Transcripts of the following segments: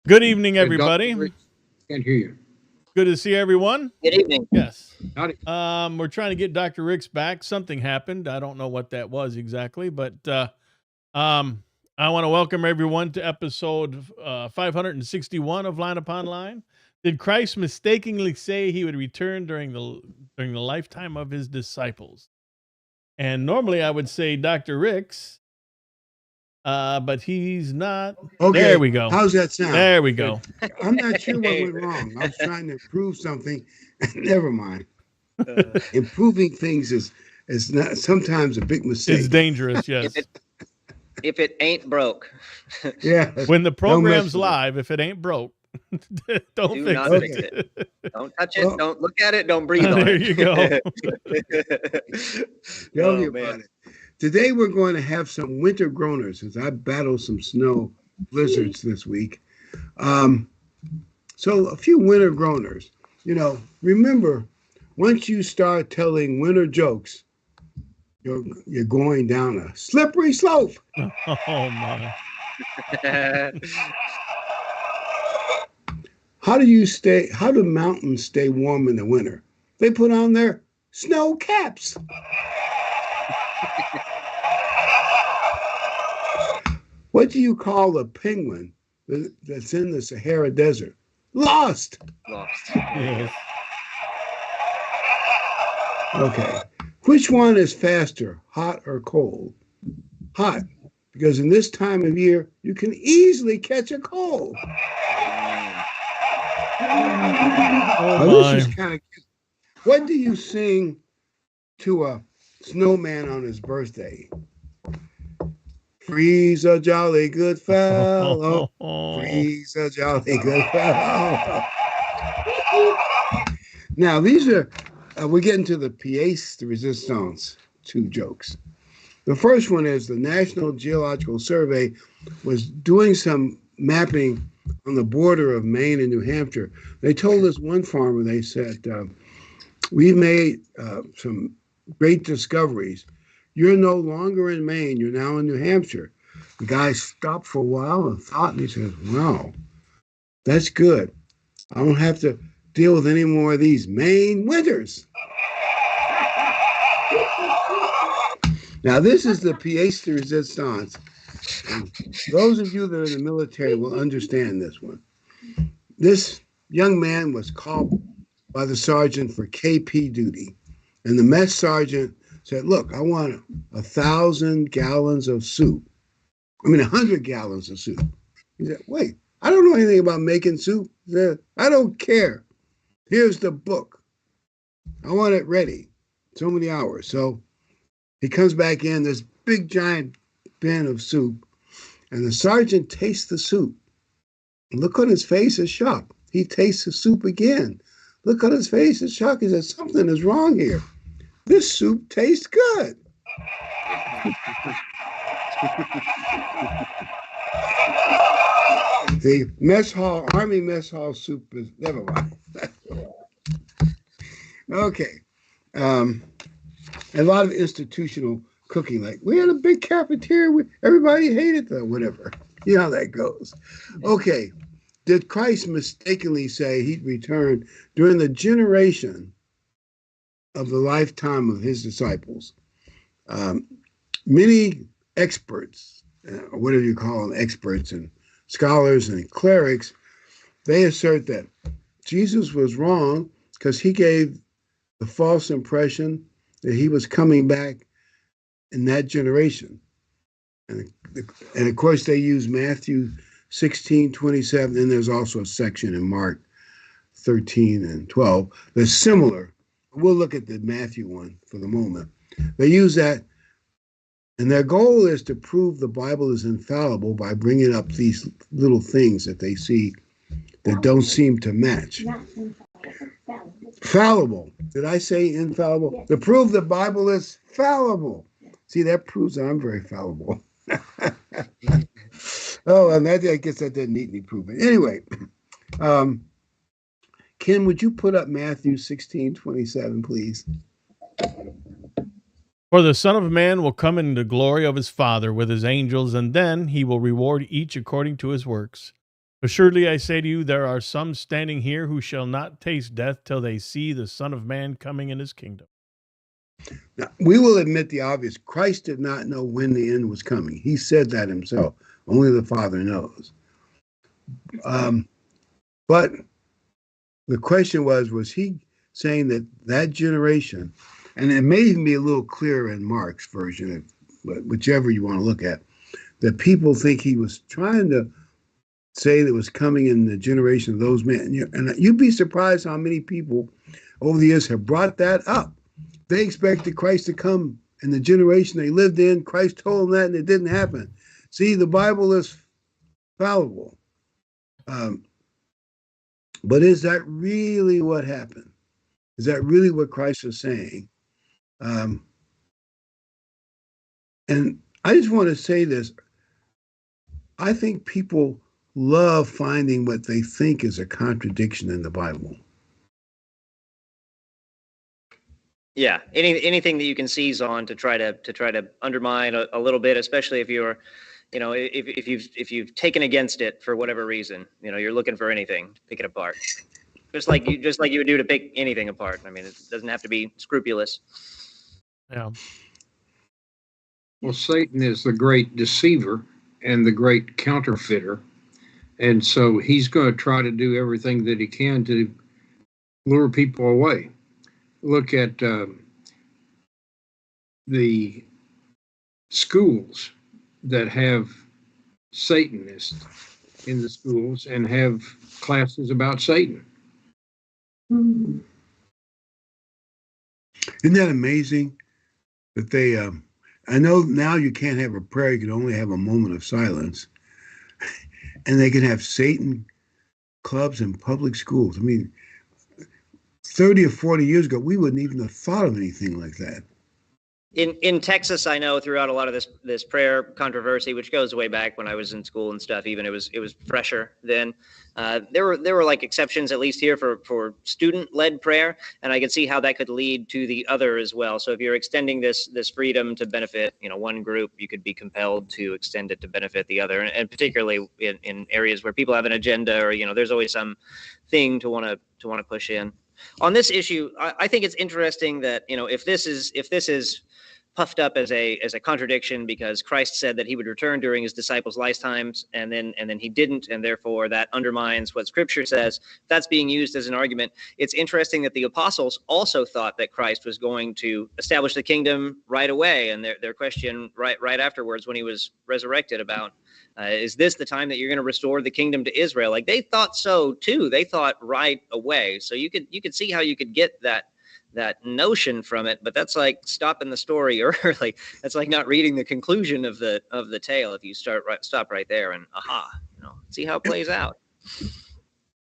Good evening, Dr. everybody. Rick, can't hear you. Good to see everyone. Good evening. Yes. Howdy. We're trying to get Dr. Ricks back. Something happened. I don't know what that was exactly, but um, I want to welcome everyone to episode 561 of Line Upon Line. Did Christ mistakenly say he would return during the lifetime of his disciples? And normally I would say Dr. Ricks, but he's not. There Okay, we go. how's that sound? There we go. I'm not sure what went wrong. I was trying to improve something. Never mind. Improving things is not sometimes a big It's mistake. dangerous, yes. If it ain't broke, Yeah. When the program's with it. live, if it ain't broke, don't do fix not it. fix it. Don't touch it. Well, Don't look at it. Don't breathe on There it. you go. Tell me Oh, about man. it. Today we're going to have some winter groaners as I battle some snow blizzards this week. Um, so a few winter groaners. Remember, once you start telling winter jokes, you're going down a slippery slope. Oh my. How do mountains stay warm in the winter? They put on their snow caps. What do you call a penguin that's in the Sahara Desert? Lost. Lost. Yes. Okay. Which one is faster, hot or cold? Hot, because in this time of year, you can easily catch a cold. Oh Now, this my. is kind of cute. What do you sing to a snowman on his birthday? Freeze a jolly good fellow. Freeze a jolly good fellow. Now, these are, we're getting to the pièce de résistance, two jokes. The first one is the National Geological Survey was doing some mapping on the border of Maine and New Hampshire. They told us one farmer, they said, we've made some great discoveries. You're no longer in Maine, you're now in New Hampshire. The guy stopped for a while and thought, and he said, wow, that's good. I don't have to deal with any more of these Maine winters. Now, this is the pièce de résistance. And those of you that are in the military will understand this one. This young man was called by the sergeant for KP duty. And the mess sergeant said, look, I want 1,000 gallons of soup. 100 gallons of soup. He said, wait, I don't know anything about making soup. He said, I don't care. Here's the book. I want it ready. So many hours. So he comes back in, this big giant bin of soup, and the sergeant tastes the soup. Look on his face is shocked. He tastes the soup again. Look on his face is shocked. He says, something is wrong here. This soup tastes good. The Army mess hall soup is, never mind. Okay. A lot of institutional cooking, like we had a big cafeteria, everybody hated that, whatever. You know how that goes. Okay. Did Christ mistakenly say he'd return during the generation of the lifetime of his disciples? Many experts, or whatever you call them, experts and scholars and clerics, they assert that Jesus was wrong because he gave the false impression that he was coming back in that generation. And of course, they use Matthew 16:27, and there's also a section in Mark 13 and 12 that's similar. We'll look at the Matthew one for the moment. They use that, and their goal is to prove the Bible is infallible by bringing up these little things that they see that don't seem to match. Fallible. Did I say infallible? Yes. To prove the Bible is fallible. See, that proves that I'm very fallible. Oh, and that, I guess that didn't neatly prove it. Anyway, Ken, would you put up Matthew 16:27, please? For the Son of Man will come in the glory of his Father with his angels, and then he will reward each according to his works. Assuredly, I say to you, there are some standing here who shall not taste death till they see the Son of Man coming in his kingdom. Now, we will admit the obvious. Christ did not know when the end was coming. He said that himself. Only the Father knows. But the question was he saying that that generation, and it may even be a little clearer in Mark's version, but whichever you want to look at, that people think he was trying to say that was coming in the generation of those men. And you'd be surprised how many people over the years have brought that up. They expected Christ to come in the generation they lived in. Christ told them that, and it didn't happen. See, the Bible is fallible. But is that really what happened? Is that really what Christ was saying? And I just want to say this. I think people love finding what they think is a contradiction in the Bible. Yeah, anything that you can seize on to try to undermine a little bit, especially if you're, if you've taken against it for whatever reason, you're looking for anything to pick it apart. Just like you would do to pick anything apart. I mean, it doesn't have to be scrupulous. Yeah. Well, Satan is the great deceiver and the great counterfeiter. And so he's going to try to do everything that he can to lure people away. Look at the schools that have Satanists in the schools and have classes about Satan. Isn't that amazing that they, I know now you can't have a prayer, you can only have a moment of silence. And they can have Satan clubs in public schools. I mean, 30 or 40 years ago, we wouldn't even have thought of anything like that. In Texas, I know throughout a lot of this prayer controversy, which goes way back when I was in school and stuff, even it was fresher then. There were like exceptions, at least here, for student-led prayer, and I could see how that could lead to the other as well. So if you're extending this freedom to benefit one group, you could be compelled to extend it to benefit the other, and particularly in areas where people have an agenda, or there's always some thing to want to push in. On this issue, I think it's interesting that if this is puffed up as a contradiction because Christ said that he would return during his disciples' lifetimes, and then he didn't, and therefore that undermines what Scripture says. That's being used as an argument. It's interesting that the apostles also thought that Christ was going to establish the kingdom right away, and their question right afterwards when he was resurrected about, is this the time that you're going to restore the kingdom to Israel? Like, they thought so too. They thought right away. So you could see how you could get that notion from it, but that's like stopping the story early. That's like not reading the conclusion of the tale. If you stop right there and see how it plays out.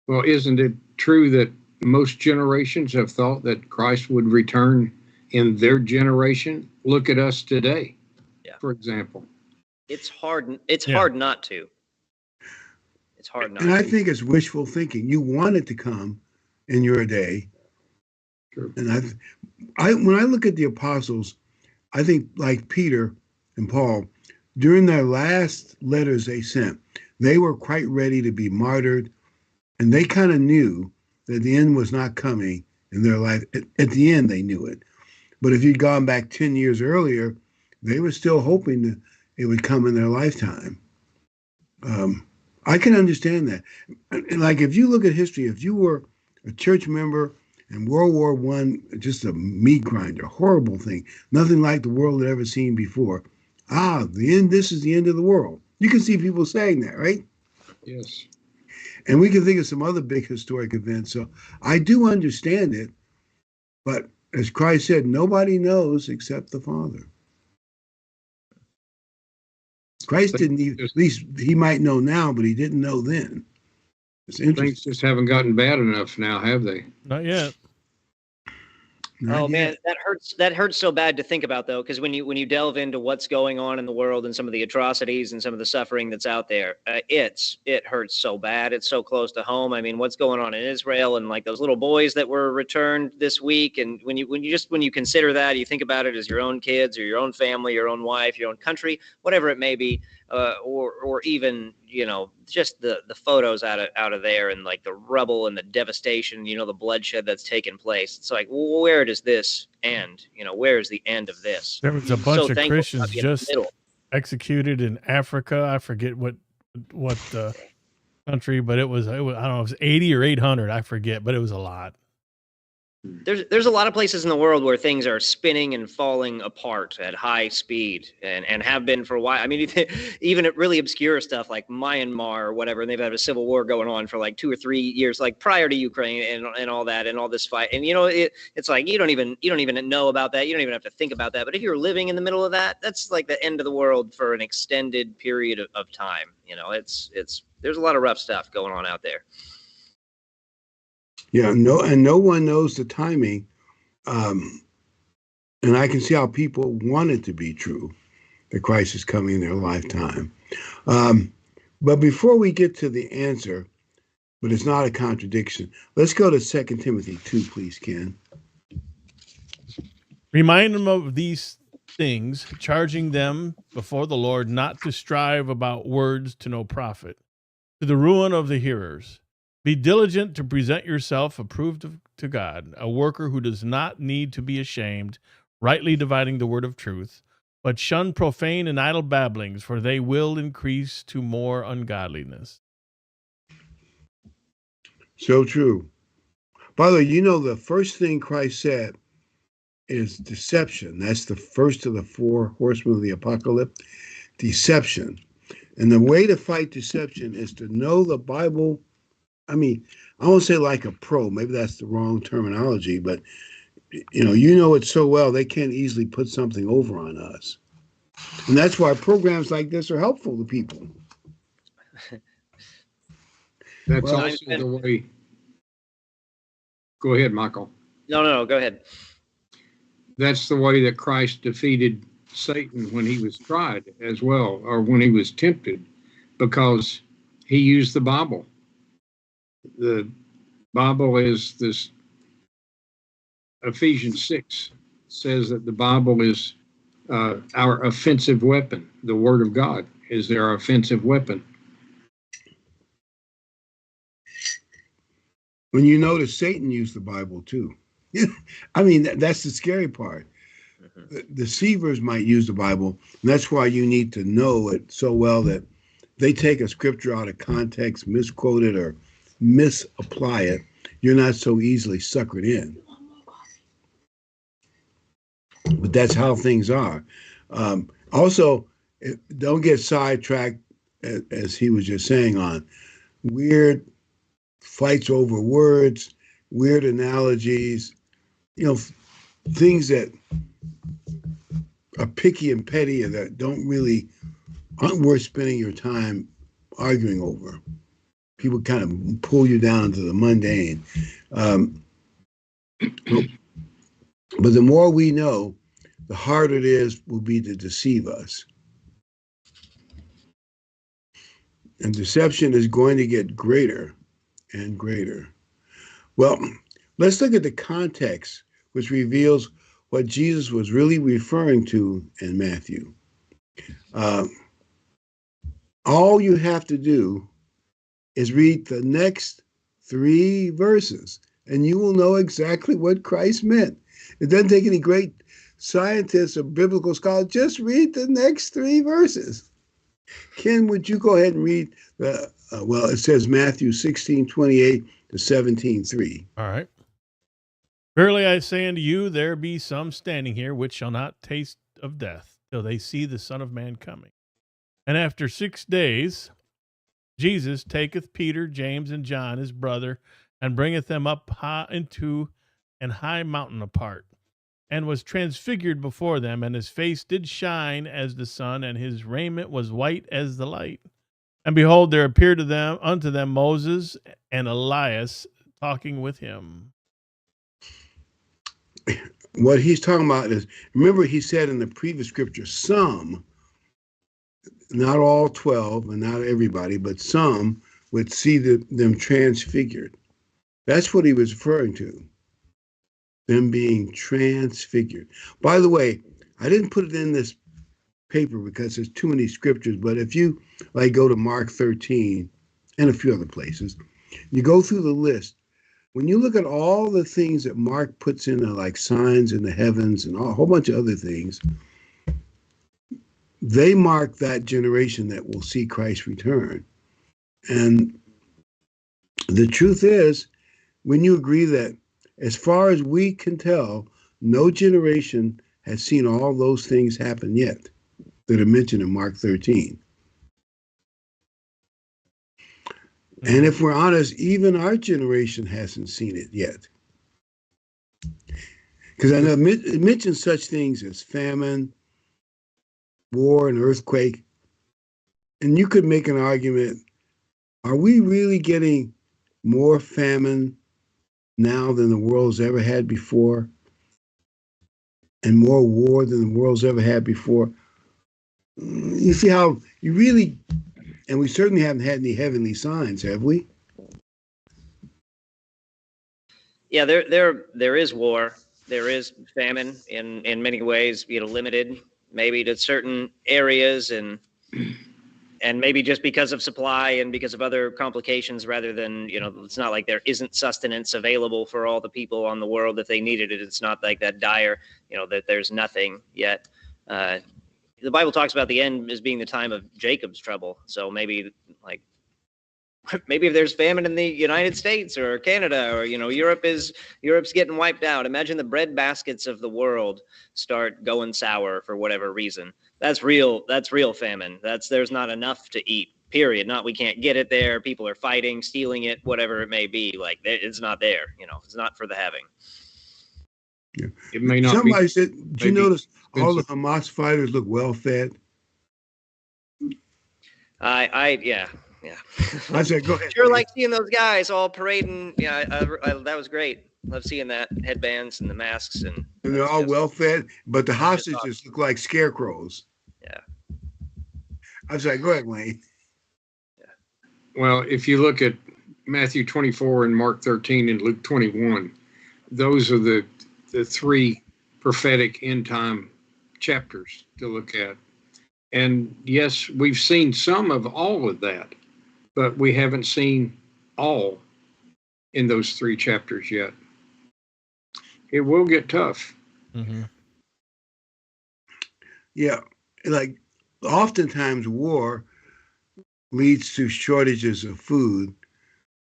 Well, isn't it true that most generations have thought that Christ would return in their generation? Look at us today, for example. It's hard. It's hard not to. It's hard not. And I think it's wishful thinking. You want it to come in your day. Sure. And when I look at the apostles, I think like Peter and Paul, during their last letters they sent, they were quite ready to be martyred, and they kind of knew that the end was not coming in their life. At the end, they knew it. But if you'd gone back 10 years earlier, they were still hoping that it would come in their lifetime. I can understand that. Like, if you look at history, if you were a church member in World War I, just a meat grinder, horrible thing, nothing like the world had ever seen before. The end, this is the end of the world. You can see people saying that, right? Yes. And we can think of some other big historic events. So I do understand it. But as Christ said, nobody knows except the Father. Christ didn't even, at least he might know now, but he didn't know then. It's interesting. Things just haven't gotten bad enough now, have they? Not yet. Oh man, that hurts. That hurts so bad to think about, though, because when you delve into what's going on in the world and some of the atrocities and some of the suffering that's out there, it hurts so bad. It's so close to home. I mean, what's going on in Israel and like those little boys that were returned this week, and when you consider that, you think about it as your own kids or your own family, your own wife, your own country, whatever it may be, or even just the photos out of there, and like the rubble and the devastation, the bloodshed that's taken place. It's like, well, where does this end? Where is the end of this? There was a I'm so bunch of thankful to Christians be in the just middle. executed in Africa. I forget what country, but it was I don't know, it was 80 or 800. I forget, but it was a lot. There's a lot of places in the world where things are spinning and falling apart at high speed, and have been for a while. I mean, even at really obscure stuff like Myanmar or whatever, and they've had a civil war going on for like 2 or 3 years, like prior to Ukraine and all that and all this fight. And it's like you don't even know about that. You don't even have to think about that. But if you're living in the middle of that, that's like the end of the world for an extended period of time. It's there's a lot of rough stuff going on out there. Yeah, no one knows the timing. And I can see how people want it to be true, that Christ is coming in their lifetime. But before we get to the answer, but it's not a contradiction, let's go to 2 Timothy 2, please, Ken. Remind them of these things, charging them before the Lord not to strive about words to no profit, to the ruin of the hearers. Be diligent to present yourself approved to God, a worker who does not need to be ashamed, rightly dividing the word of truth, but shun profane and idle babblings, for they will increase to more ungodliness. So true. By the way, the first thing Christ said is deception. That's the first of the 4 horsemen of the apocalypse, deception. And the way to fight deception is to know the Bible. I mean, I won't say like a pro, maybe that's the wrong terminology, but you know it so well, they can't easily put something over on us. And that's why programs like this are helpful to people. That's also the way. Go ahead, Michael. No, go ahead. That's the way that Christ defeated Satan when he was tried as well, or when he was tempted, because he used the Bible. The Bible is this. Ephesians 6 says that the Bible is our offensive weapon. The Word of God is their offensive weapon. When you notice Satan used the Bible too. I mean, that's the scary part. The deceivers might use the Bible, and that's why you need to know it so well that they take a scripture out of context, misquote it, or misapply it. You're not so easily suckered in. But that's how things are. Also, don't get sidetracked, as he was just saying, on weird fights over words, weird analogies, things that are picky and petty and that aren't worth spending your time arguing over. People kind of pull you down to the mundane. But the more we know, the harder it will be to deceive us. And deception is going to get greater and greater. Well, let's look at the context, which reveals what Jesus was really referring to in Matthew. All you have to do is read the next 3 verses, and you will know exactly what Christ meant. It doesn't take any great scientists or biblical scholars. Just read the next 3 verses. Ken, would you go ahead and read it says Matthew 16:28 to 17:3. All right. Verily I say unto you, there be some standing here which shall not taste of death till they see the Son of Man coming. And after 6 days, Jesus taketh Peter, James, and John, his brother, and bringeth them up into an high mountain apart, and was transfigured before them, and his face did shine as the sun, and his raiment was white as the light. And behold, there appeared unto them Moses and Elias talking with him. What he's talking about is, remember he said in the previous scripture, some, not all 12 and not everybody, but some would see them transfigured. That's what he was referring to, them being transfigured. By the way, I didn't put it in this paper because there's too many scriptures. But if you like go to Mark 13 and a few other places, you go through the list. When you look at all the things that Mark puts in there, like signs in the heavens and a whole bunch of other things, they mark that generation that will see Christ return. And the truth is, when you agree that, as far as we can tell, no generation has seen all those things happen yet that are mentioned in Mark 13. And if we're honest, even our generation hasn't seen it yet. Because I know it mentions such things as famine, war, and earthquake. And you could make an argument, are we really getting more famine now than the world's ever had before? And more war than the world's ever had before? You see how you really, and we certainly haven't had any heavenly signs, have we? Yeah, there is war. There is famine in many ways, limited maybe to certain areas and maybe just because of supply and because of other complications rather than, it's not like there isn't sustenance available for all the people on the world if they needed it. It's not like that dire, that there's nothing yet. The Bible talks about the end as being the time of Jacob's trouble. So maybe if there's famine in the United States or Canada or, Europe's getting wiped out. Imagine the bread baskets of the world start going sour for whatever reason. That's real famine. There's not enough to eat, period. Not we can't get it there. People are fighting, stealing it, whatever it may be. Like it's not there, it's not for the having. Yeah. It may not Somebody be, said, did you notice all the Hamas fighters look well fed? Yeah. I said, go ahead. Sure, like seeing those guys all parading. Yeah, that was great. Love seeing that, headbands and the masks, and they're all well fed, but the hostages look like scarecrows. Yeah. I was like, go ahead, Wayne. well, if you look at Matthew 24 and Mark 13 and Luke 21, those are the three prophetic end time chapters to look at. And yes, we've seen some of all of that, but we haven't seen all in those three chapters yet. It will get tough. Mm-hmm. Yeah, like oftentimes war leads to shortages of food,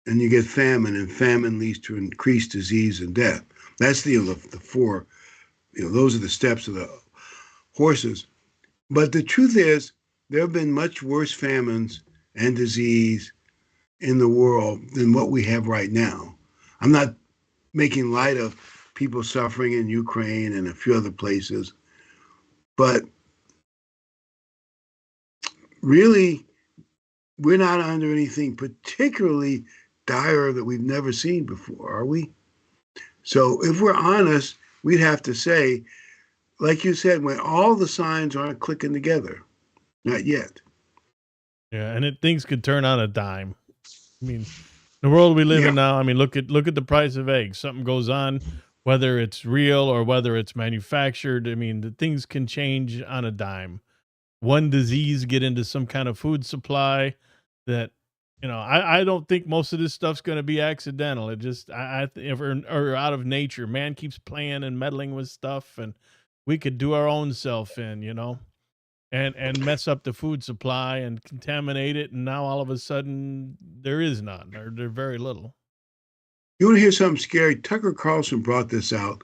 and you get famine, and famine leads to increased disease and death. That's the four, those are the steps of the horses. But the truth is, there have been much worse famines and disease in the world than what we have right now. I'm not making light of people suffering in Ukraine and a few other places, but really, we're not under anything particularly dire that we've never seen before, are we? So if we're honest, we'd have to say, like you said, when all the signs aren't clicking together, not yet. Yeah, and things could turn on a dime. I mean, the world we live in now, I mean, look at the price of eggs. Something goes on, whether it's real or whether it's manufactured. I mean, the things can change on a dime. One disease get into some kind of food supply that, I don't think most of this stuff's going to be accidental. It just, or out of nature. Man keeps playing and meddling with stuff, and we could do our own self in, and mess up the food supply and contaminate it. And now all of a sudden there is none, or there's very little. You want to hear something scary? Tucker Carlson brought this out.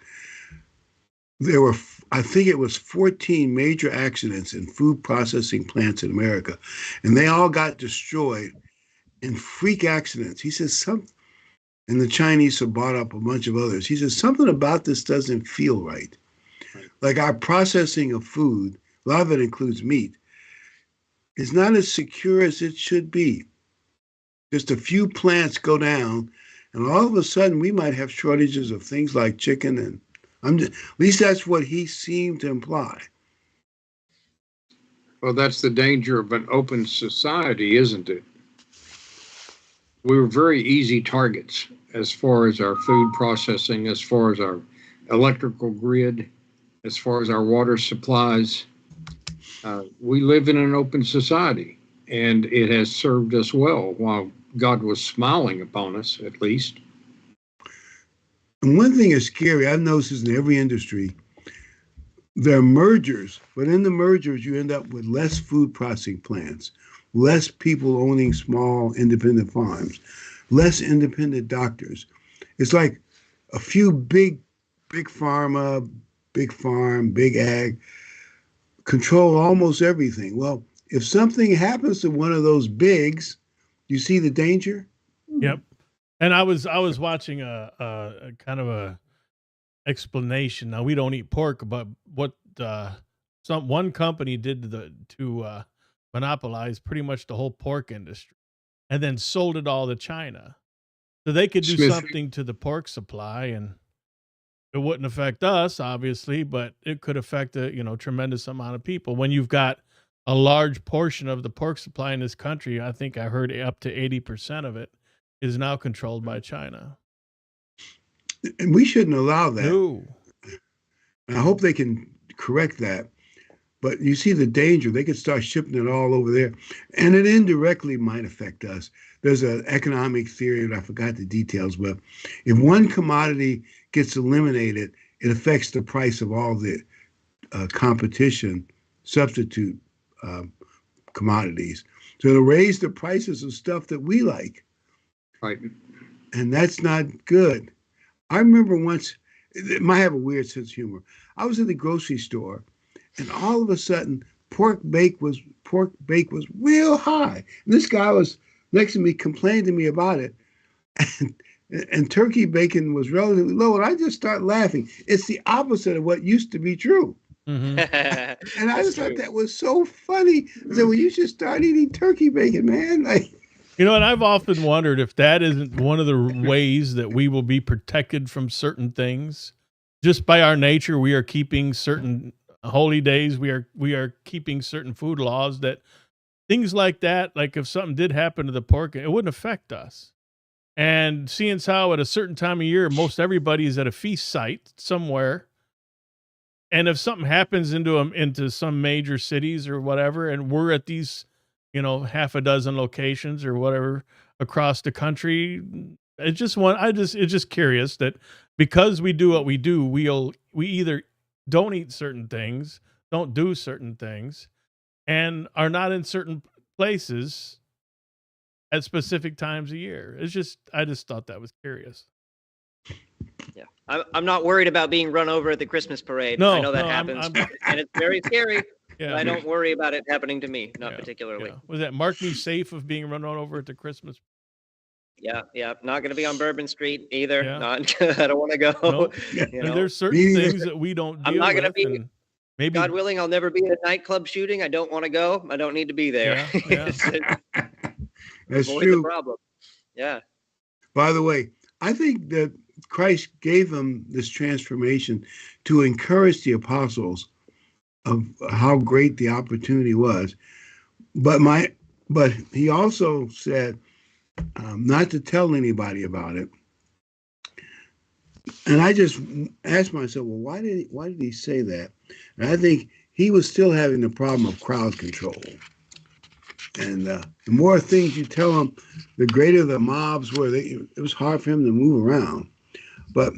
There were, I think it was 14 major accidents in food processing plants in America, and they all got destroyed in freak accidents. He says and the Chinese have bought up a bunch of others. He says something about this doesn't feel right. Like our processing of food, a lot of it includes meat, is not as secure as it should be. Just a few plants go down, and all of a sudden we might have shortages of things like chicken, and at least that's what he seemed to imply. Well, that's the danger of an open society, isn't it? We were very easy targets as far as our food processing, as far as our electrical grid, as far as our water supplies. We live in an open society, and it has served us well while God was smiling upon us, at least. And one thing is scary, I've noticed in every industry, there are mergers, but in the mergers, you end up with less food processing plants, less people owning small independent farms, less independent doctors. It's like a few big pharma, big farm, big ag control almost everything. Well, if something happens to one of those bigs, you see the danger? Yep. And I was watching a kind of a explanation. Now we don't eat pork, but what one company did to monopolize pretty much the whole pork industry, and then sold it all to China, so they could do Smith, something to the pork supply, and it wouldn't affect us, obviously, but it could affect a tremendous amount of people. When you've got a large portion of the pork supply in this country, I think I heard up to 80% of it is now controlled by China. And we shouldn't allow that. No. And I hope they can correct that. But you see the danger. They could start shipping it all over there. And it indirectly might affect us. There's an economic theory, and I forgot the details, but if one commodity gets eliminated, it affects the price of all the competition substitute commodities. So it'll raise the prices of stuff that we like. right? And that's not good. I remember once, it might have a weird sense of humor. I was at the grocery store, and all of a sudden, pork bake was real high. And this guy was next to me, complained to me about it. And turkey bacon was relatively low. And I just started laughing. It's the opposite of what used to be true. Mm-hmm. And I just thought that was so funny. I said, well, you should start eating turkey bacon, man. Like, You know, and I've often wondered if that isn't one of the ways that we will be protected from certain things. Just by our nature, we are keeping certain holy days. We are keeping certain food laws that things like that, like if something did happen to the pork, it wouldn't affect us. And seeing as how at a certain time of year, most everybody is at a feast site somewhere. And if something happens into some major cities or whatever, and we're at these, half a dozen locations or whatever across the country, it's just curious that because we do what we do, we either don't eat certain things, don't do certain things, and are not in certain places at specific times a year. I just thought that was curious. Yeah, I'm not worried about being run over at the Christmas parade. No, I know that no, happens, and it's very scary. Yeah. But I don't worry about it happening to me, not particularly. Yeah. Was that mark me safe of being run over at the Christmas? Yeah, not going to be on Bourbon Street either. Yeah. Not, I don't want to go. Nope. There's certain things that we don't deal I'm not going to with, be. and maybe God willing, I'll never be at a nightclub shooting. I don't want to go. I don't need to be there. Yeah. that's Avoid true. the problem. Yeah. By the way, I think that Christ gave them this transformation to encourage the apostles of how great the opportunity was. But he also said not to tell anybody about it. And I just asked myself, well, why did he say that? And I think he was still having the problem of crowd control. And the more things you tell him, the greater the mobs were. It was hard for him to move around. But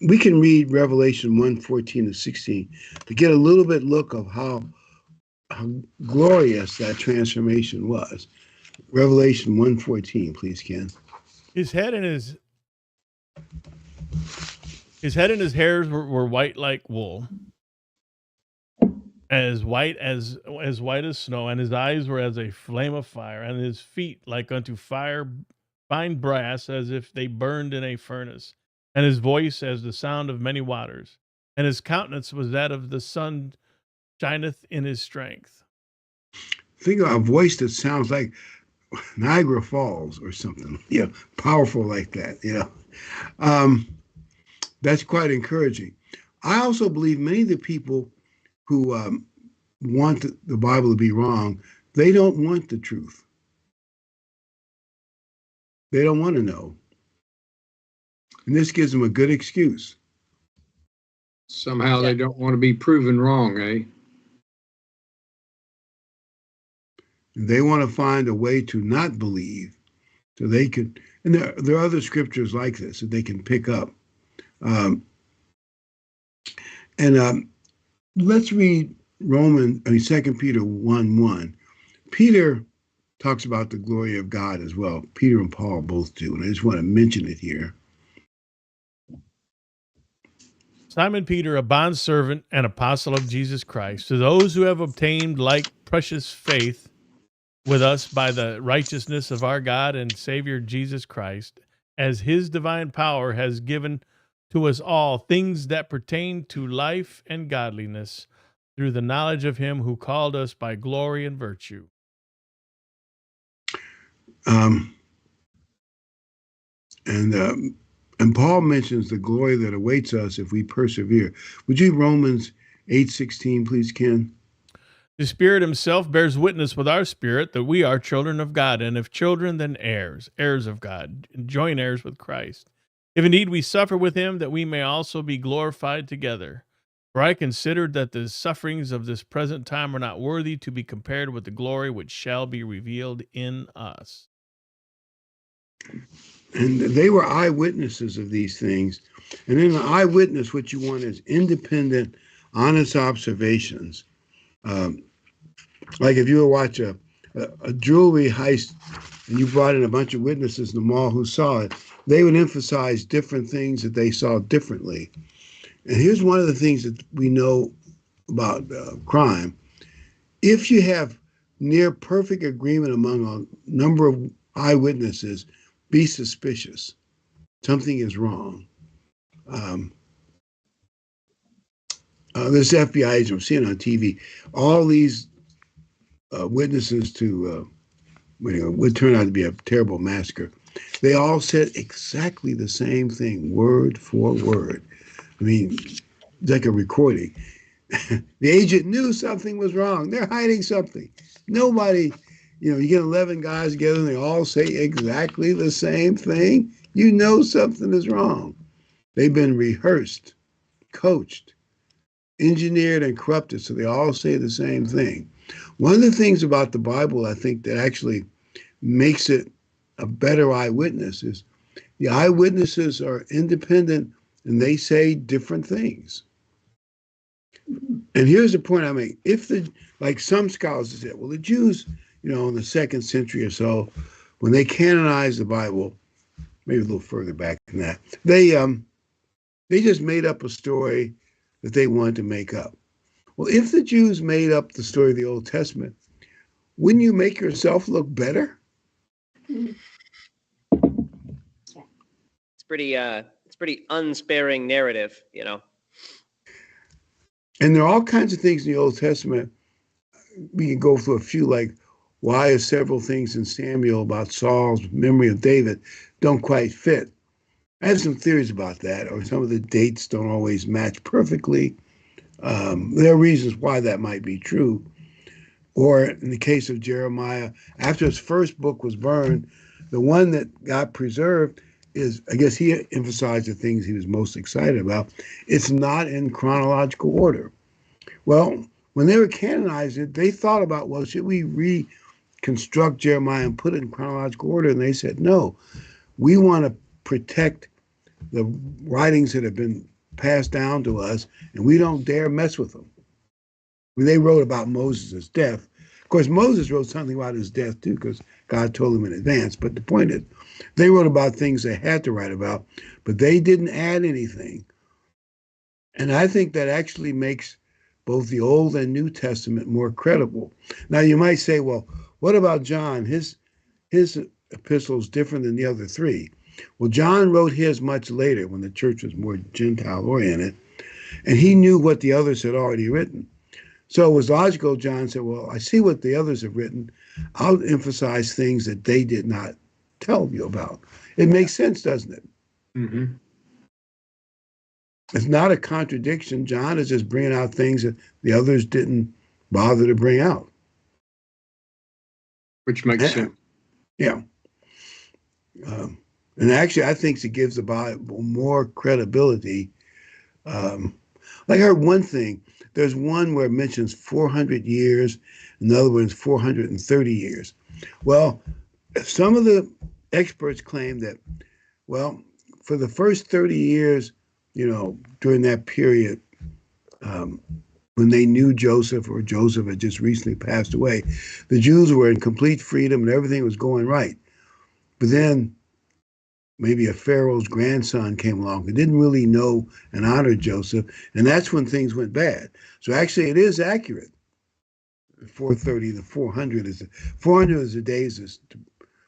we can read Revelation 1:14-16 to get a little bit look of how glorious that transformation was. Revelation 1:14, please, Ken. his head and his hairs were white like wool, as white as snow, and his eyes were as a flame of fire, and his feet like unto fine brass, as if they burned in a furnace, and his voice as the sound of many waters, and his countenance was that of the sun shineth in his strength. Think of a voice that sounds like Niagara Falls or something, powerful like that, That's quite encouraging. I also believe many of the people who want the Bible to be wrong, they don't want the truth. They don't want to know. And this gives them a good excuse. Somehow they don't want to be proven wrong, eh? They want to find a way to not believe so they can, and there are other scriptures like this that they can pick up. Um, and let's read Second Peter 1:1. Peter talks about the glory of God as well. Peter and Paul both do, and I just want to mention it here. Simon Peter, a bondservant and apostle of Jesus Christ, to those who have obtained like precious faith with us by the righteousness of our God and Savior Jesus Christ, as his divine power has given to us all things that pertain to life and godliness through the knowledge of him who called us by glory and virtue. Um, and Paul mentions the glory that awaits us if we persevere. Would you read Romans 8:16, please, Ken? The Spirit himself bears witness with our spirit that we are children of God, and if children, then heirs, heirs of God, and joint heirs with Christ. If indeed we suffer with him, that we may also be glorified together. For I considered that the sufferings of this present time are not worthy to be compared with the glory which shall be revealed in us. And they were eyewitnesses of these things. And in an eyewitness, what you want is independent, honest observations. Like if you were watch a jewelry heist and you brought in a bunch of witnesses in the mall who saw it, they would emphasize different things that they saw differently. And here's one of the things that we know about crime. If you have near perfect agreement among a number of eyewitnesses, be suspicious. Something is wrong. This FBI agent, I'm seeing on TV, all these witnesses to what turned out to be a terrible massacre, they all said exactly the same thing, word for word. I mean, it's like a recording. The agent knew something was wrong. They're hiding something. Nobody, you get 11 guys together and they all say exactly the same thing. You know something is wrong. They've been rehearsed, coached, engineered, and corrupted, so they all say the same thing. One of the things about the Bible, I think, that actually makes it a better eyewitness is the eyewitnesses are independent and they say different things. And here's the point I make. Like some scholars have said, well, the Jews, in the 2nd century or so, when they canonized the Bible, maybe a little further back than that, they just made up a story that they wanted to make up. Well, if the Jews made up the story of the Old Testament, wouldn't you make yourself look better? It's pretty unsparing narrative, And there are all kinds of things in the Old Testament. We can go through a few, like why are several things in Samuel about Saul's memory of David don't quite fit. I have some theories about that, or some of the dates don't always match perfectly. There are reasons why that might be true. Or in the case of Jeremiah, after his first book was burned, the one that got preserved is, I guess he emphasized the things he was most excited about. It's not in chronological order. Well, when they were canonizing it, they thought about, well, should we reconstruct Jeremiah and put it in chronological order? And they said, no, we want to protect the writings that have been passed down to us, and we don't dare mess with them. When they wrote about Moses' death, of course, Moses wrote something about his death too, because God told him in advance. But the point is, they wrote about things they had to write about, but they didn't add anything. And I think that actually makes both the Old and New Testament more credible. Now, you might say, well, what about John? His epistle is different than the other three. Well, John wrote his much later when the church was more Gentile-oriented, and he knew what the others had already written. So it was logical. John said, well, I see what the others have written. I'll emphasize things that they did not tell you about. It makes sense, doesn't it? Mm-hmm. It's not a contradiction. John is just bringing out things that the others didn't bother to bring out. Which makes sense. Yeah. And actually, I think it gives the Bible more credibility. Like I heard one thing, there's one where it mentions 400 years, In other words, 430 years. Well, some of the experts claim that, well, for the first 30 years, during that period, when they knew Joseph, or Joseph had just recently passed away, the Jews were in complete freedom and everything was going right. But then maybe a Pharaoh's grandson came along who didn't really know and honor Joseph, and that's when things went bad. So actually, it is accurate. 430 to 400 is the days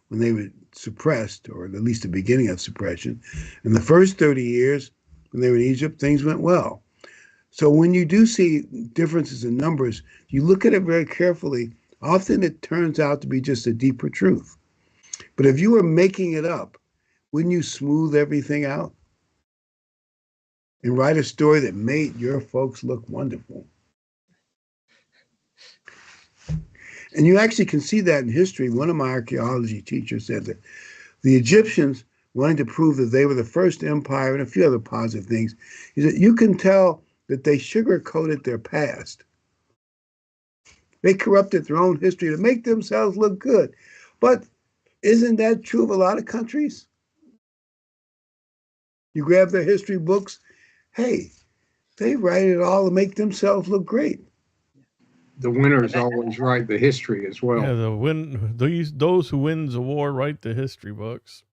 when they were suppressed, or at least the beginning of suppression. And the first 30 years, when they were in Egypt, things went well. So when you do see differences in numbers, you look at it very carefully. Often it turns out to be just a deeper truth. But if you were making it up, wouldn't you smooth everything out and write a story that made your folks look wonderful? And you actually can see that in history. One of my archaeology teachers said that the Egyptians wanted to prove that they were the first empire, and a few other positive things. He said, you can tell that they sugar-coated their past. They corrupted their own history to make themselves look good. But isn't that true of a lot of countries? You grab their history books, hey, they write it all to make themselves look great. The winners always write the history as well. Yeah, those who wins a war write the history books.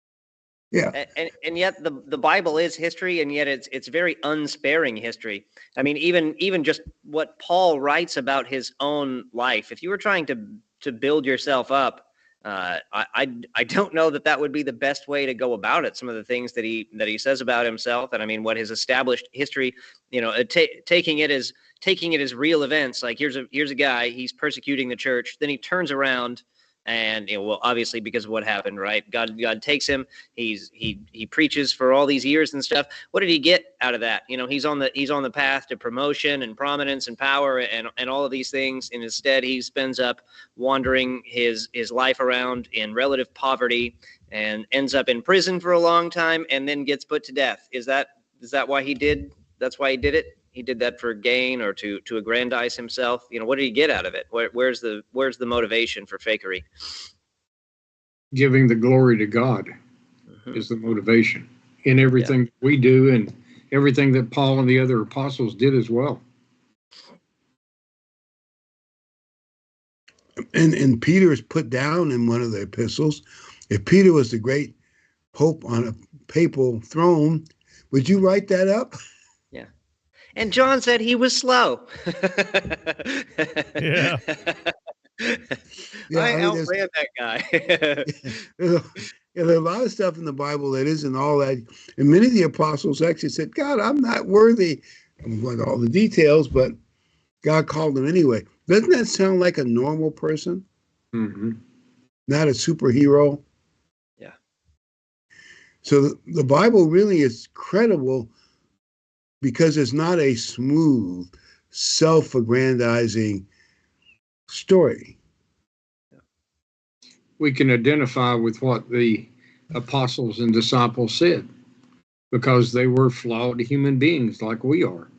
Yeah. And yet the Bible is history, and yet it's very unsparing history. I mean, even just what Paul writes about his own life. If you were trying to build yourself up, I don't know that would be the best way to go about it. Some of the things that he says about himself, and I mean what his established history, taking it as real events. Like here's a guy, he's persecuting the church, then he turns around. And well, obviously because of what happened, right? God takes him. He preaches for all these years and stuff. What did he get out of that? He's on the path to promotion and prominence and power and all of these things. And instead, he spends up wandering his life around in relative poverty and ends up in prison for a long time and then gets put to death. Is that why he did? That's why he did it. He did that for gain or to aggrandize himself. What did he get out of it? Where's the motivation for fakery? Giving the glory to God is the motivation in everything we do, and everything that Paul and the other apostles did as well. And Peter is put down in one of the epistles. If Peter was the great pope on a papal throne, would you write that up? And John said he was slow. Yeah. I outran that guy. There's a lot of stuff in the Bible that isn't all that. And many of the apostles actually said, God, I'm not worthy. I'm going to all the details, but God called them anyway. Doesn't that sound like a normal person? Mm-hmm. Not a superhero? Yeah. So the Bible really is credible because it's not a smooth, self-aggrandizing story. We can identify with what the apostles and disciples said because they were flawed human beings like we are.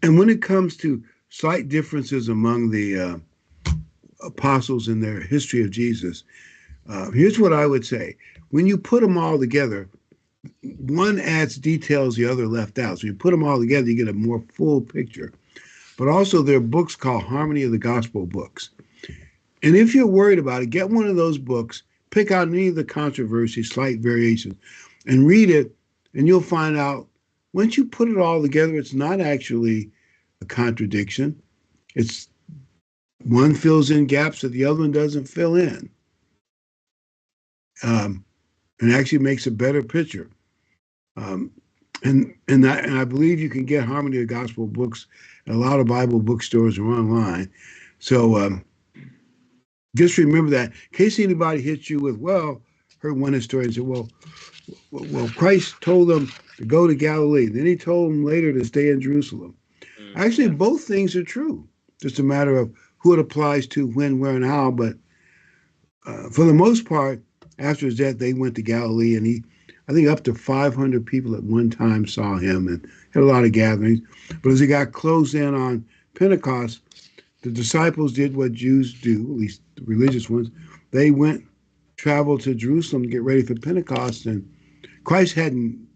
And when it comes to slight differences among the apostles in their history of Jesus, here's what I would say. When you put them all together, one adds details the other left out. So you put them all together, you get a more full picture. But also there are books called Harmony of the Gospel books. And if you're worried about it, get one of those books, pick out any of the controversies, slight variations, and read it, and you'll find out once you put it all together, it's not actually a contradiction. It's one fills in gaps that the other one doesn't fill in. And actually makes a better picture. And I believe you can get Harmony of the Gospel books at a lot of Bible bookstores or online. So just remember that. In case anybody hits you with, well, heard one historian say, well, Christ told them to go to Galilee. Then he told them later to stay in Jerusalem. Actually, both things are true. Just a matter of who it applies to, when, where, and how. But for the most part, after his death, they went to Galilee, and I think up to 500 people at one time saw him and had a lot of gatherings. But as he got closed in on Pentecost, the disciples did what Jews do, at least the religious ones. They traveled to Jerusalem to get ready for Pentecost, and Christ hadn't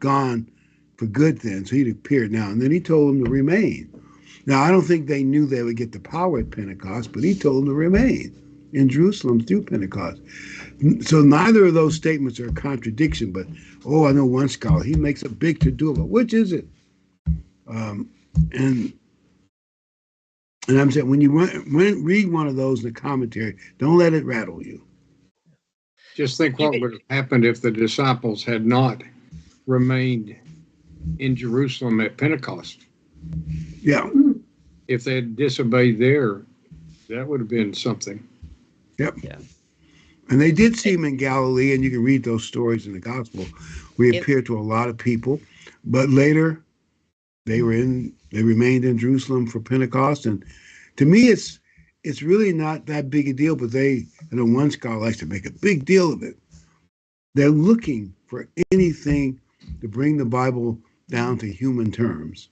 gone for good then, so he'd appeared now. And then he told them to remain. Now, I don't think they knew they would get the power at Pentecost, but he told them to remain in Jerusalem through Pentecost. So neither of those statements are a contradiction, but, I know one scholar, he makes a big to-do about which is it? And I'm saying, when you read one of those in the commentary, don't let it rattle you. Just think what would have happened if the disciples had not remained in Jerusalem at Pentecost. Yeah. If they had disobeyed there, that would have been something. Yep. Yeah. And they did see him in Galilee, and you can read those stories in the gospel. We appeared to a lot of people, but later they remained in Jerusalem for Pentecost. And to me, it's really not that big a deal, but one scholar likes to make a big deal of it. They're looking for anything to bring the Bible down to human terms.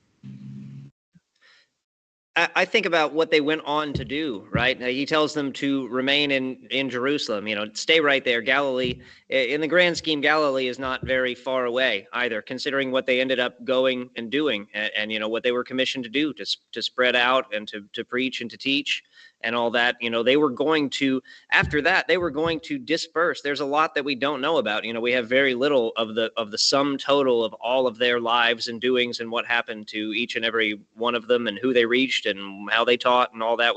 I think about what they went on to do, right? He tells them to remain in Jerusalem, stay right there. Galilee, in the grand scheme, Galilee is not very far away either, considering what they ended up going and doing and what they were commissioned to do, to spread out and to preach and to teach and all that. They were going to, after that, they were going to disperse. There's a lot that we don't know about. We have very little of the sum total of all of their lives and doings and what happened to each and every one of them and who they reached and how they taught and all that.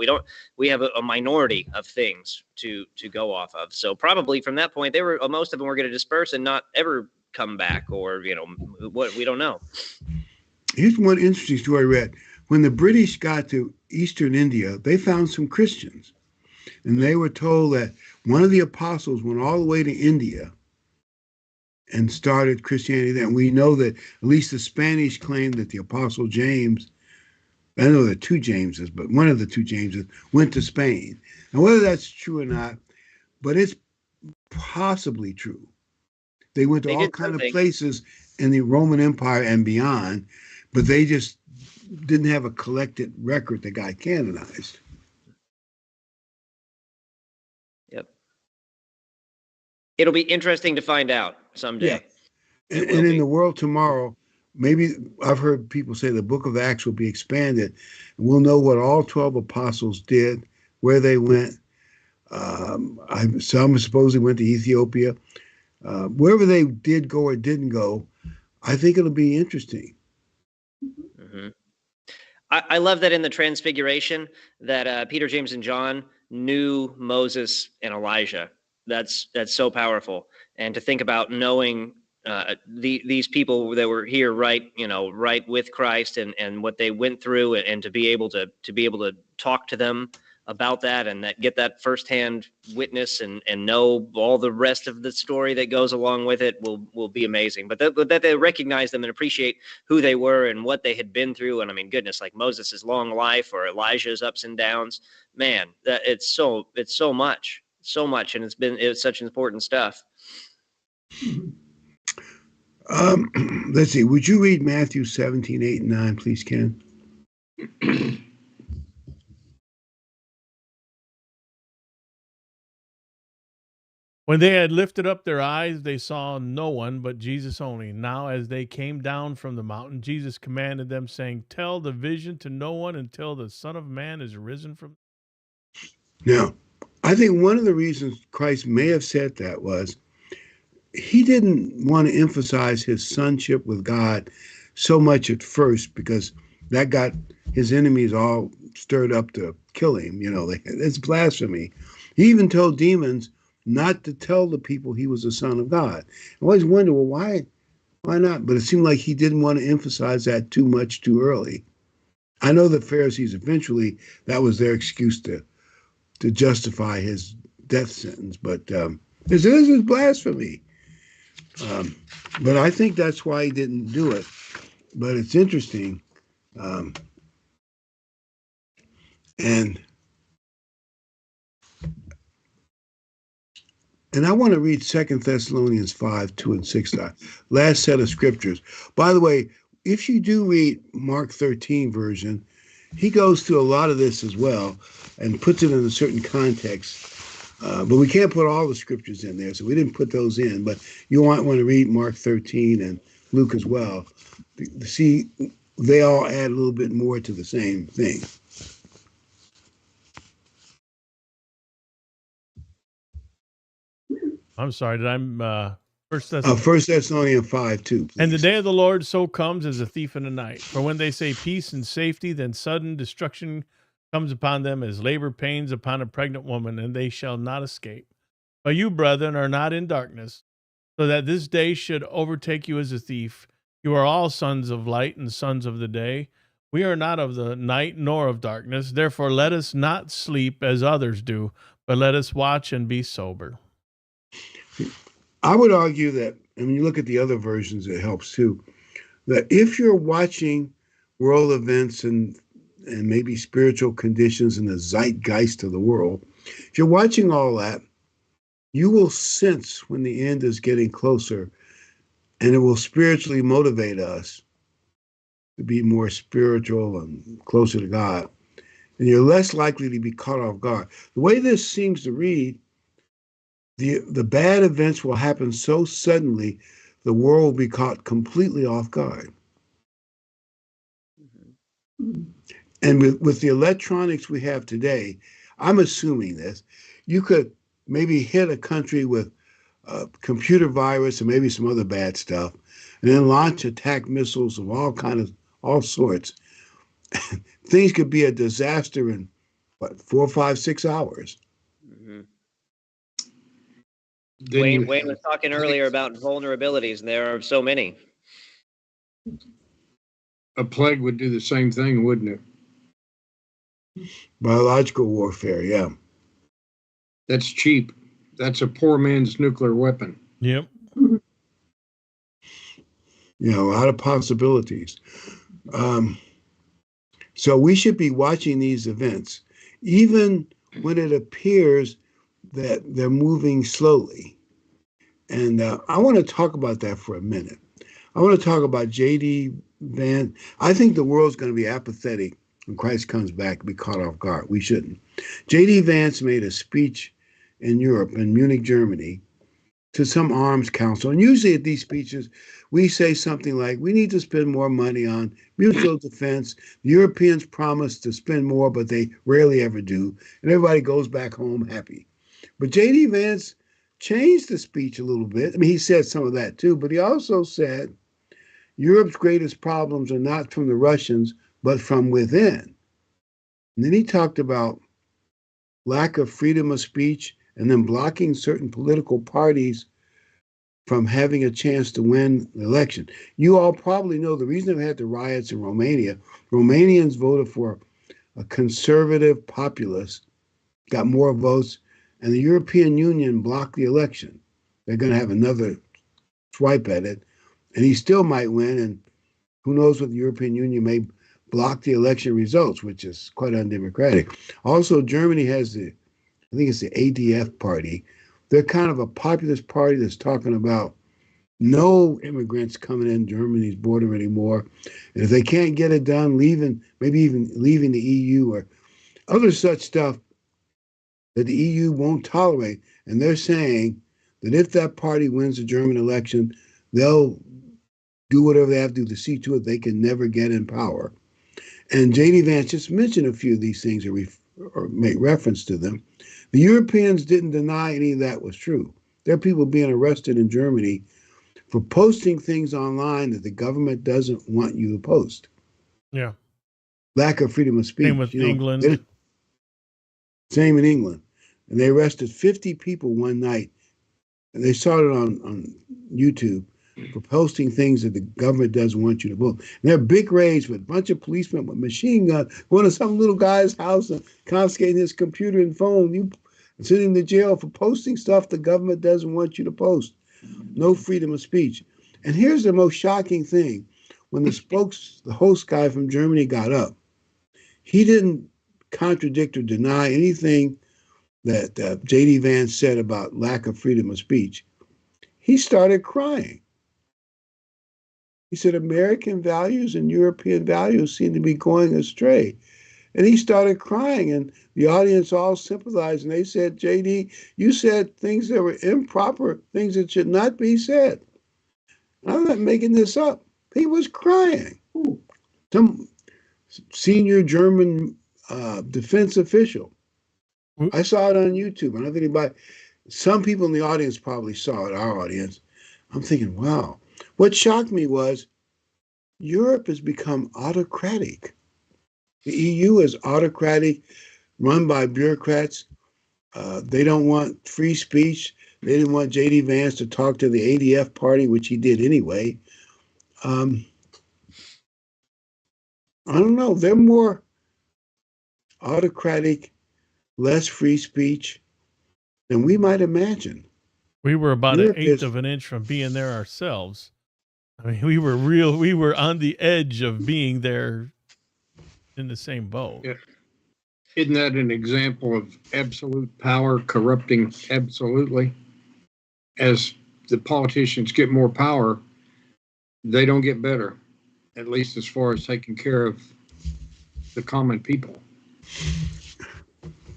We have a minority of things to go off of. So probably from that point, most of them were going to disperse and not ever come back, or what, we don't know. Here's one interesting story I read. When the British got to eastern India, they found some Christians, and they were told that one of the apostles went all the way to India and started Christianity there. And we know that at least the Spanish claim that the apostle James, I know there are two Jameses, but one of the two Jameses went to Spain. And whether that's true or not, but it's possibly true. They went to all kinds of places in the Roman Empire and beyond, but they just didn't have a collected record that got canonized. Yep. It'll be interesting to find out someday. Yeah. And in the world tomorrow, maybe I've heard people say the book of Acts will be expanded. And we'll know what all 12 apostles did, where they went. Some supposedly went to Ethiopia. Wherever they did go or didn't go, I think it'll be interesting. Mm-hmm. I love that in the Transfiguration that Peter, James, and John knew Moses and Elijah. That's so powerful. And to think about knowing these people that were here right with Christ and what they went through, and to be able to talk to them about that and get that firsthand witness and know all the rest of the story that goes along with it will be amazing. But that they recognize them and appreciate who they were and what they had been through. And I mean, goodness, like Moses' long life or Elijah's ups and downs, man, that it's so much, and it's such important stuff. Let's see. Would you read Matthew 17, 8, and 9, please, Ken? When they had lifted up their eyes, they saw no one but Jesus only. Now, as they came down from the mountain, Jesus commanded them, saying, "Tell the vision to no one until the Son of Man is risen from." Now, I think one of the reasons Christ may have said that was he didn't want to emphasize his sonship with God so much at first, because that got his enemies all stirred up to kill him. It's blasphemy. He even told demons not to tell the people he was the Son of God. I always wonder, well, why not? But it seemed like he didn't want to emphasize that too much too early. I know the Pharisees eventually, that was their excuse to justify his death sentence, but this is blasphemy. But I think that's why he didn't do it. But it's interesting. And I want to read 2 Thessalonians 5, 2 and 6, last set of scriptures. By the way, if you do read Mark 13 version, he goes through a lot of this as well and puts it in a certain context. But we can't put all the scriptures in there, so we didn't put those in. But you might want to read Mark 13 and Luke as well to see they all add a little bit more to the same thing. I'm sorry. Did I First First Thessalonians 5:2, please. And the day of the Lord so comes as a thief in the night. For when they say peace and safety, then sudden destruction comes upon them as labor pains upon a pregnant woman, and they shall not escape. But you, brethren, are not in darkness, so that this day should overtake you as a thief. You are all sons of light and sons of the day. We are not of the night nor of darkness. Therefore, let us not sleep as others do, but let us watch and be sober. I would argue that, and when you look at the other versions, it helps too, that if you're watching world events and maybe spiritual conditions and the zeitgeist of the world, if you're watching all that, you will sense when the end is getting closer, and it will spiritually motivate us to be more spiritual and closer to God. And you're less likely to be caught off guard. The way this seems to read, the bad events will happen so suddenly, the world will be caught completely off guard. And with the electronics we have today, I'm assuming this, you could maybe hit a country with a computer virus and maybe some other bad stuff, and then launch attack missiles of all sorts. Things could be a disaster in 4, 5, 6 hours. Mm-hmm. Wayne was talking earlier about vulnerabilities, and there are so many. A plague would do the same thing, wouldn't it? Biological warfare, yeah. That's cheap. That's a poor man's nuclear weapon. Yep. A lot of possibilities. So we should be watching these events, even when it appears that they're moving slowly. And I want to talk about that for a minute. I want to talk about J.D. Vance. I think the world's going to be apathetic when Christ comes back to be caught off guard. We shouldn't. J.D. Vance made a speech in Europe, in Munich, Germany, to some arms council. And usually at these speeches, we say something like, we need to spend more money on mutual defense. The Europeans promise to spend more, but they rarely ever do. And everybody goes back home happy. But J.D. Vance changed the speech a little bit. I mean, he said some of that too, but he also said Europe's greatest problems are not from the Russians, but from within. And then he talked about lack of freedom of speech and then blocking certain political parties from having a chance to win the election. You all probably know the reason they had the riots in Romania. Romanians voted for a conservative populist, got more votes, and the European Union blocked the election. They're going to have another swipe at it, and he still might win, and who knows what the European Union may block the election results, which is quite undemocratic. Also, Germany has I think it's the ADF party. They're kind of a populist party that's talking about no immigrants coming in Germany's border anymore. And if they can't get it done, maybe even leaving the EU or other such stuff that the EU won't tolerate. And they're saying that if that party wins the German election, they'll do whatever they have to do to see to it they can never get in power. And J.D. Vance just mentioned a few of these things or make reference to them. The Europeans didn't deny any of that was true. There are people being arrested in Germany for posting things online that the government doesn't want you to post. Yeah. Lack of freedom of speech. Same with England. Same in England. And they arrested 50 people one night. And they saw it on YouTube for posting things that the government doesn't want you to post. And there are big raids with a bunch of policemen with machine guns going to some little guy's house and confiscating his computer and phone. You sending him to jail for posting stuff the government doesn't want you to post. No freedom of speech. And here's the most shocking thing. When the host guy from Germany got up, he didn't contradict or deny anything that J.D. Vance said about lack of freedom of speech. He started crying. He said American values and European values seem to be going astray. And he started crying, and the audience all sympathized. And they said, JD, you said things that were improper, things that should not be said. I'm not making this up. He was crying. Some senior German defense official. I saw it on YouTube. I don't think anybody, some people in the audience probably saw it, our audience. I'm thinking, wow. What shocked me was Europe has become autocratic. The EU is autocratic, run by bureaucrats. They don't want free speech. They didn't want J.D. Vance to talk to the ADF party, which he did anyway. I don't know. They're more autocratic, less free speech than we might imagine. We were about Europe an eighth is- of an inch from being there ourselves. I mean, we were on the edge of being there in the same boat. Yeah. Isn't that an example of absolute power corrupting absolutely? As the politicians get more power, they don't get better, at least as far as taking care of the common people.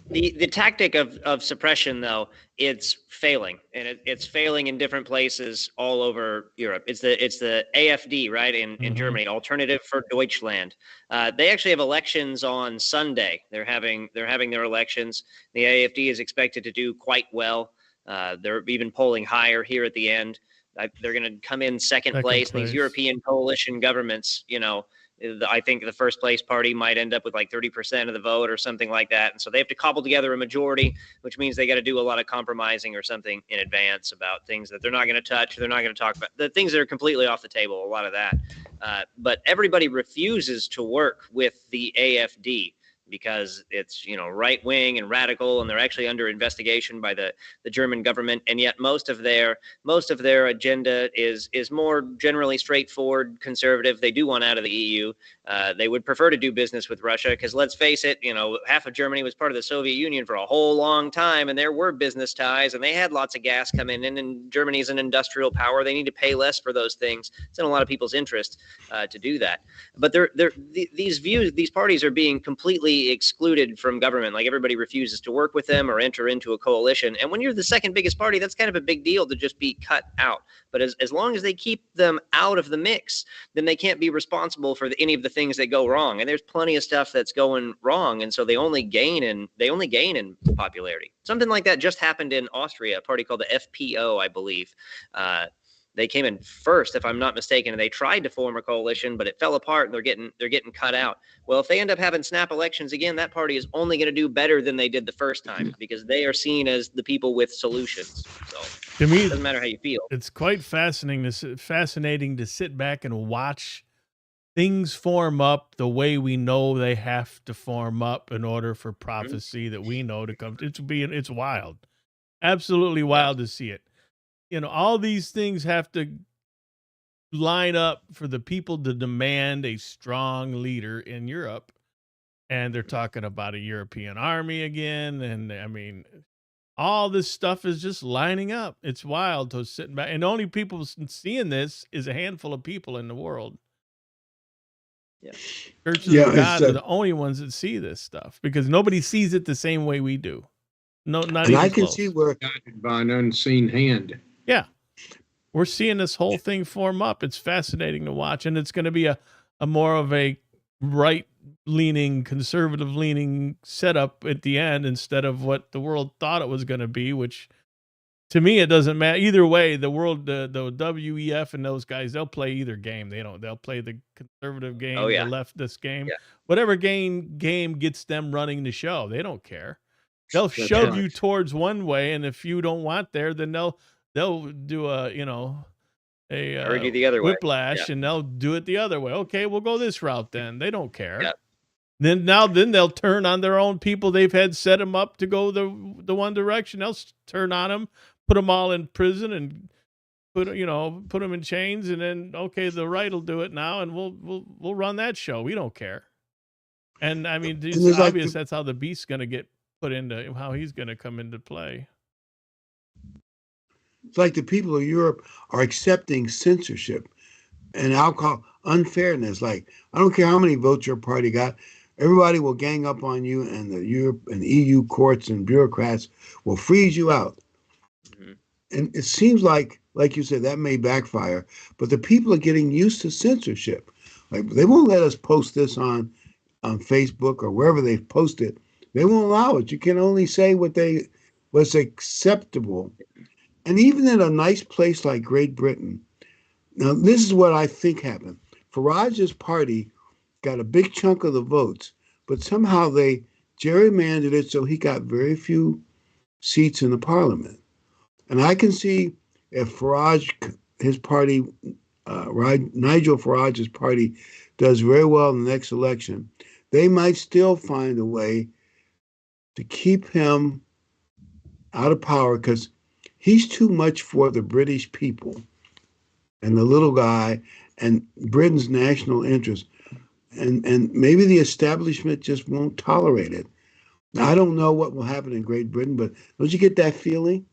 The tactic of suppression, though, it's failing, and it's failing in different places all over Europe. It's the AfD, right, in Germany, Alternative for Deutschland. They actually have elections on Sunday. They're having their elections. The AfD is expected to do quite well. They're even polling higher here at the end. They're going to come in second place. These European coalition governments, I think the first place party might end up with like 30% of the vote or something like that. And so they have to cobble together a majority, which means they got to do a lot of compromising or something in advance about things that they're not going to touch. They're not going to talk about the things that are completely off the table, a lot of that. But everybody refuses to work with the AfD because it's, right wing and radical, and they're actually under investigation by the German government. And yet most of their agenda is more generally straightforward, conservative. They do want out of the EU. They would prefer to do business with Russia because, let's face it, half of Germany was part of the Soviet Union for a whole long time, and there were business ties, and they had lots of gas coming in, and Germany is an industrial power. They need to pay less for those things. It's in a lot of people's interest to do that. But these parties are being completely excluded from government. Like, everybody refuses to work with them or enter into a coalition. And when you're the second biggest party, that's kind of a big deal to just be cut out. But as long as they keep them out of the mix, then they can't be responsible for any of the things that go wrong. And there's plenty of stuff that's going wrong, and so they only gain in popularity. Something like that just happened in Austria, a party called the FPO, I believe. They came in first, if I'm not mistaken, and they tried to form a coalition, but it fell apart, and they're getting cut out. Well, if they end up having snap elections again, that party is only going to do better than they did the first time, because they are seen as the people with solutions. So to me, it doesn't matter how you feel. It's quite fascinating to sit back and watch things form up the way we know they have to form up in order for prophecy that we know to come. It's wild, absolutely wild to see it. All these things have to line up for the people to demand a strong leader in Europe. And they're talking about a European army again. And I mean, all this stuff is just lining up. It's wild to sit back. And the only people seeing this is a handful of people in the world. Yeah. Churches of God are the only ones that see this stuff, because nobody sees it the same way we do. No, not even I can close. see where Guided by an unseen hand. Yeah. We're seeing this whole thing form up. It's fascinating to watch. And it's going to be a more of a right-leaning, conservative-leaning setup at the end instead of what the world thought it was going to be, which, to me, it doesn't matter. Either way, the world, the WEF and those guys, they'll play either game. They'll play the conservative game, the leftist game. Yeah. Whatever game gets them running the show. They don't care. They'll shove you towards one way, and if you don't want there, then they'll do a the other whiplash, and they'll do it the other way. Okay, we'll go this route then. They don't care. Yeah. Then they'll turn on their own people they've had set them up to go the one direction. They'll turn on them, put them all in prison, and put them in chains, and then the right will do it now, and we'll run that show. We don't care. And I mean, it's obvious that's how the beast's going to get put into, how he's going to come into play. It's like the people of Europe are accepting censorship and I'll call unfairness. Like, I don't care how many votes your party got. Everybody will gang up on you, and the Europe and EU courts and bureaucrats will freeze you out. Mhm. And it seems like you said, that may backfire, but the people are getting used to censorship. Like, they won't let us post this on Facebook or wherever they've posted. They won't allow it. You can only say what's acceptable. And even in a nice place like Great Britain, now this is what I think happened. Farage's party got a big chunk of the votes, but somehow they gerrymandered it so he got very few seats in the parliament. And I can see if his party, Nigel Farage's party, does very well in the next election, they might still find a way to keep him out of power because he's too much for the British people and the little guy and Britain's national interest. And maybe the establishment just won't tolerate it. Now, I don't know what will happen in Great Britain, but don't you get that feeling?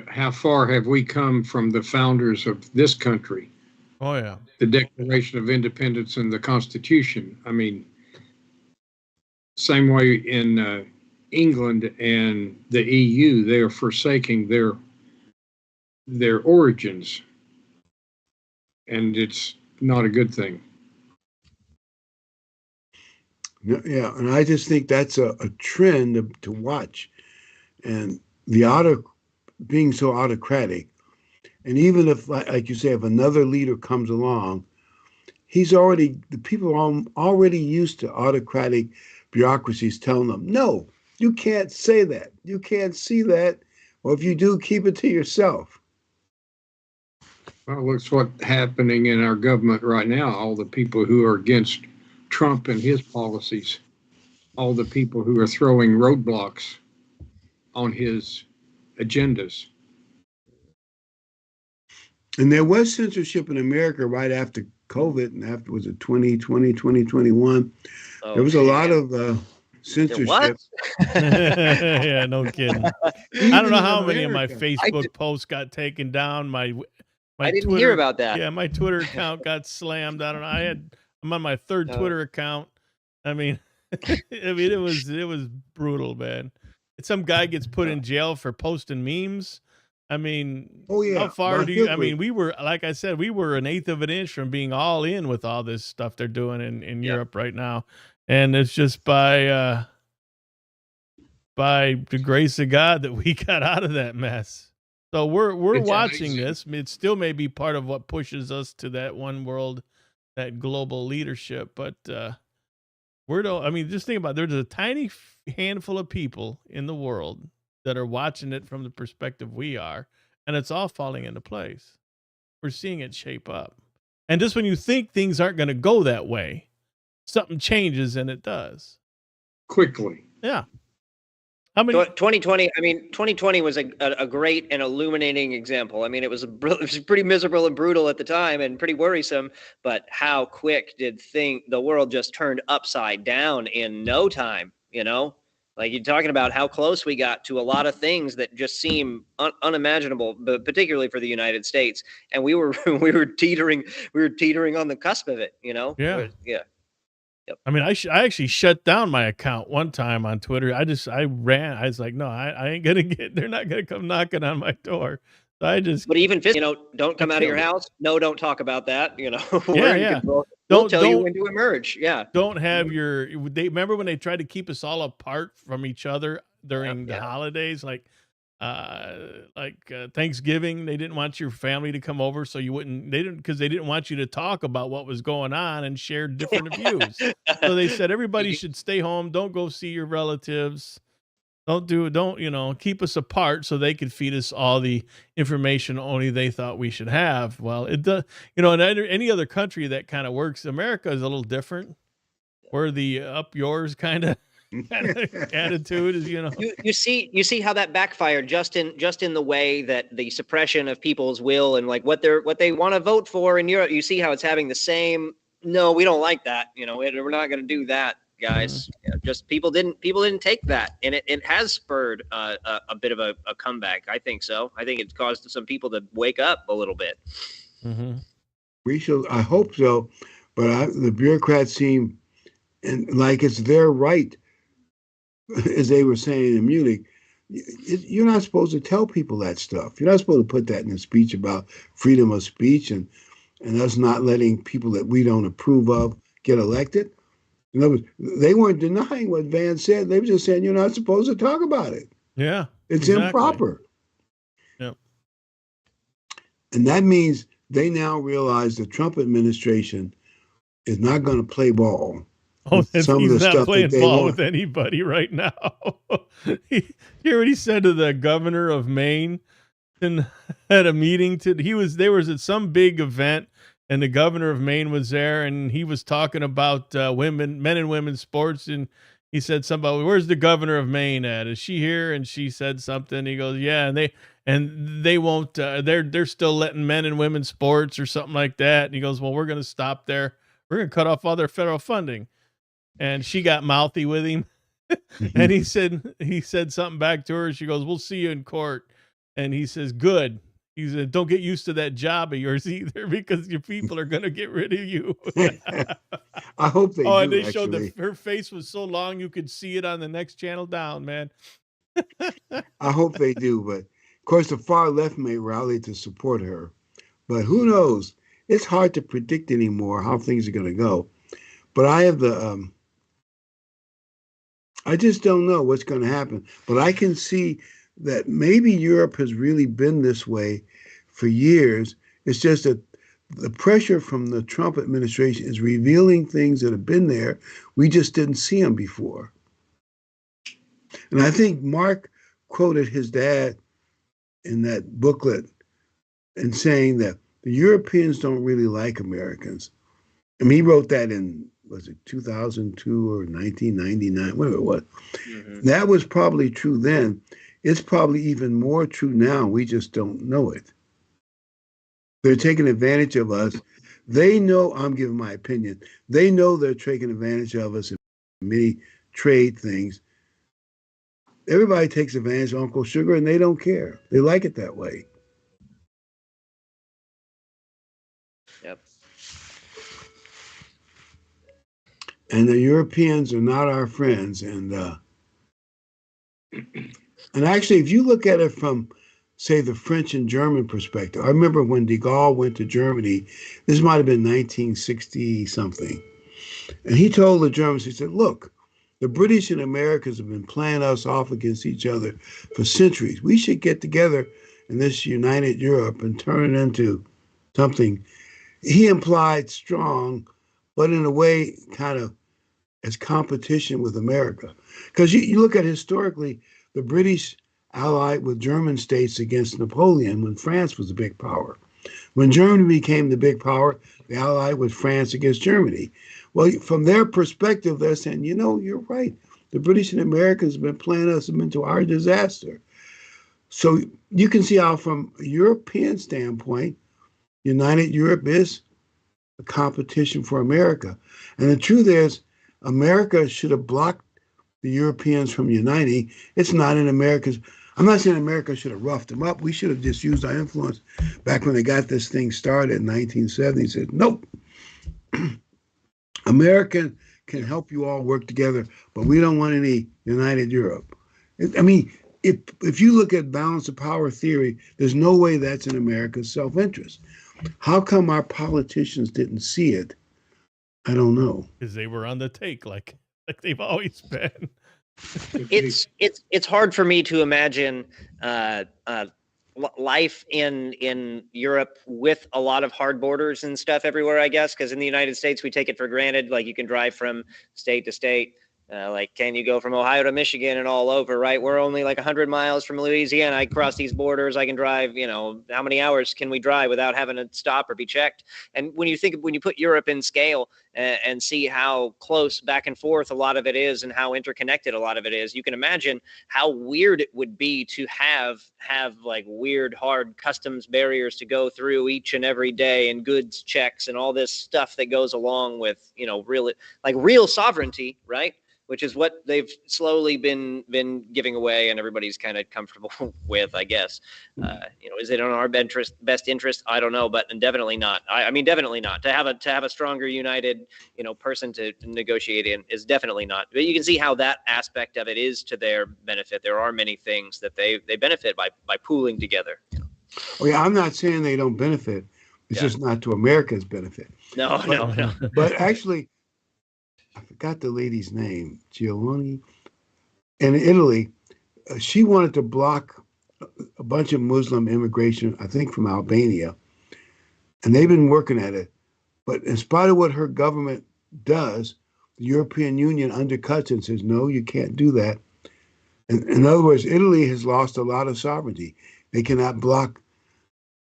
How far have we come from the founders of this country? Oh, yeah. The Declaration of Independence and the Constitution. I mean, same way in England and the EU, they are forsaking their origins, and it's not a good thing. Yeah, and I just think that's a trend to watch, and being so autocratic. And even if, like you say, if another leader comes along, the people are already used to autocratic bureaucracies telling them, no, you can't say that, you can't see that, or if you do, keep it to yourself. Well, look what's happening in our government right now. All the people who are against Trump and his policies, all the people who are throwing roadblocks on his agendas. And there was censorship in America right after COVID, and after, was it 2020, 2021? Oh, There was a lot of censorship. what? Yeah, no kidding. I Even don't know in how many of my America. Facebook posts got taken down. My I didn't Twitter, hear about that. Yeah, my Twitter account got slammed. I don't know. I'm on my third Oh. Twitter account. I mean, it was brutal, man. Some guy gets put in jail for posting memes. I mean, Oh, yeah. how far Mark do you? I Hillary. mean, we were, like I said, we were an eighth of an inch from being all in with all this stuff they're doing in Yep. Europe right now, and it's just by the grace of God that we got out of that mess. So we're It's watching amazing. this. It still may be part of what pushes us to that one world, that global leadership. But I mean, just think about it. There's a tiny handful of people in the world that are watching it from the perspective we are, and it's all falling into place. We're seeing it shape up. And just when you think things aren't going to go that way, something changes and it does. Quickly. Yeah. How many? 2020. I mean, 2020 was a great and illuminating example. I mean, it was pretty miserable and brutal at the time, and pretty worrisome. But how quick did the world just turned upside down in no time? You know, like you're talking about how close we got to a lot of things that just seem unimaginable, but particularly for the United States. And we were teetering on the cusp of it. You know? Yeah. Yeah. Yep. I mean, I actually shut down my account one time on Twitter. I ran. I was like, no, I ain't gonna they're not gonna come knocking on my door. So I just. But even don't come out of your house. No, don't talk about that. We're in control. We'll tell you when to emerge. Yeah. Don't have remember when they tried to keep us all apart from each other during the holidays, like Thanksgiving. They didn't want your family to come over, so because they didn't want you to talk about what was going on and share different views. So they said everybody should stay home. Don't go see your relatives. Don't keep us apart so they could feed us all the information only they thought we should have. Well, it does, in any other country that kind of works. America is a little different. We're the up yours kind of attitude is, You see how that backfired just in the way that the suppression of people's will and like what they want to vote for in Europe. You see how it's having the same. No, we don't like that. We're not going to do that, guys. Just people didn't take that, and it has spurred a bit of a comeback. I think so. I think it's caused some people to wake up a little bit. Mm-hmm. I hope so, but the bureaucrats seem and like it's their right, as they were saying in Munich. You're not supposed to tell people that stuff. You're not supposed to put that in a speech about freedom of speech and us not letting people that we don't approve of get elected. In other words, they weren't denying what Van said. They were just saying you're not supposed to talk about it. Yeah, It's exactly. improper. Yep. And that means they now realize the Trump administration is not going to play ball. Oh, Some he's of the not stuff playing that they ball want. with anybody right now. You hear what he said to the governor of Maine and at a meeting? There was at some big event, and the governor of Maine was there, and he was talking about men and women's sports, and he said something about, where's the governor of Maine at? Is she here? And she said something. He goes, yeah, and they won't. They're still letting men and women's sports or something like that. And he goes, well, we're going to stop there. We're going to cut off all their federal funding. And she got mouthy with him. And he said something back to her. She goes, we'll see you in court. And he says, good. He said, don't get used to that job of yours either, because your people are going to get rid of you. I hope they do. And they actually. showed her face was so long you could see it on the next channel down, man. I hope they do. But of course, the far left may rally to support her. But who knows? It's hard to predict anymore how things are going to go. But I have I just don't know what's going to happen. But I can see that maybe Europe has really been this way for years. It's just that the pressure from the Trump administration is revealing things that have been there. We just didn't see them before. And I think Mark quoted his dad in that booklet and saying that the Europeans don't really like Americans. I mean, he wrote that in, was it 2002 or 1999, whatever it was. Mm-hmm. That was probably true then. It's probably even more true now. We just don't know it. They're taking advantage of us. They know, I'm giving my opinion, they know they're taking advantage of us in many trade things. Everybody takes advantage of Uncle Sugar, and they don't care. They like it that way. Yep. And the Europeans are not our friends. And actually, if you look at it from, say, the French and German perspective, I remember when de Gaulle went to Germany, this might have been 1960 something. And he told the Germans, he said, look, the British and Americans have been playing us off against each other for centuries. We should get together in this united Europe and turn it into something. He implied strong, but in a way kind of as competition with America. Because you look at historically, the British allied with German states against Napoleon when France was a big power. When Germany became the big power, they allied with France against Germany. Well, from their perspective, they're saying, you know, you're right. The British and Americans have been playing us into our disaster. So you can see how from a European standpoint, United Europe is a competition for America. And the truth is, America should have blocked the Europeans from uniting. It's not in America's. I'm not saying America should have roughed them up. We should have just used our influence back when they got this thing started in 1970. Said, nope. America can help you all work together, but we don't want any united Europe. I mean, if you look at balance of power theory, there's no way that's in America's self-interest. How come our politicians didn't see it? I don't know. Because they were on the take like they've always been. It's hard for me to imagine life in Europe with a lot of hard borders and stuff everywhere, I guess, because in the United States we take it for granted, like you can drive from state to state. Like, can you go from Ohio to Michigan and all over, right? We're only like 100 miles from Louisiana. I cross these borders. I can drive, how many hours can we drive without having to stop or be checked? And when you put Europe in scale and see how close back and forth a lot of it is and how interconnected a lot of it is, you can imagine how weird it would be to have like weird, hard customs barriers to go through each and every day and goods checks and all this stuff that goes along with, real sovereignty, right? which is what they've slowly been giving away, and everybody's kind of comfortable with, I guess. Is it in our best interest? I don't know, but definitely not. I mean, definitely not. To have a stronger, united, person to negotiate in is definitely not. But you can see how that aspect of it is to their benefit. There are many things that they benefit by pooling together. Oh yeah, I'm not saying they don't benefit. It's just not to America's benefit. No, no. But actually, I forgot the lady's name, Giovanni. In Italy, she wanted to block a bunch of Muslim immigration, I think from Albania, and they've been working at it. But in spite of what her government does, the European Union undercuts and says, no, you can't do that. And in other words, Italy has lost a lot of sovereignty. They cannot block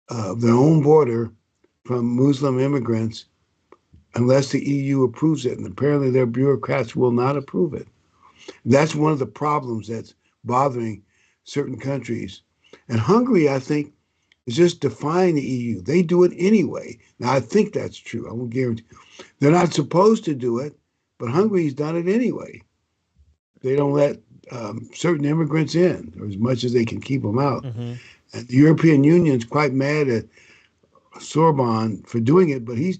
their own border from Muslim immigrants unless the EU approves it. And apparently their bureaucrats will not approve it. That's one of the problems that's bothering certain countries. And Hungary, I think, is just defying the EU. They do it anyway. Now, I think that's true. I won't guarantee. They're not supposed to do it, but Hungary's done it anyway. They don't let certain immigrants in, or as much as they can keep them out. Mm-hmm. And the European Union's quite mad at Sorbonne for doing it, but he's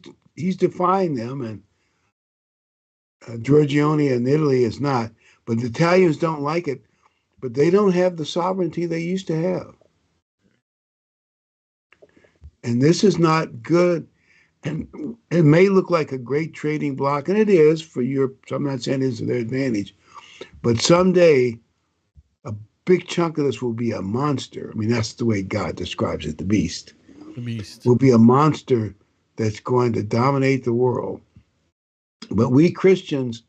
defying them, and Giorgione in Italy is not. But the Italians don't like it, but they don't have the sovereignty they used to have. And this is not good. And it may look like a great trading bloc, and it is for Europe. So I'm not saying it's to their advantage. But someday, a big chunk of this will be a monster. I mean, that's the way God describes it, the beast. The beast will be a monster that's going to dominate the world. But we Christians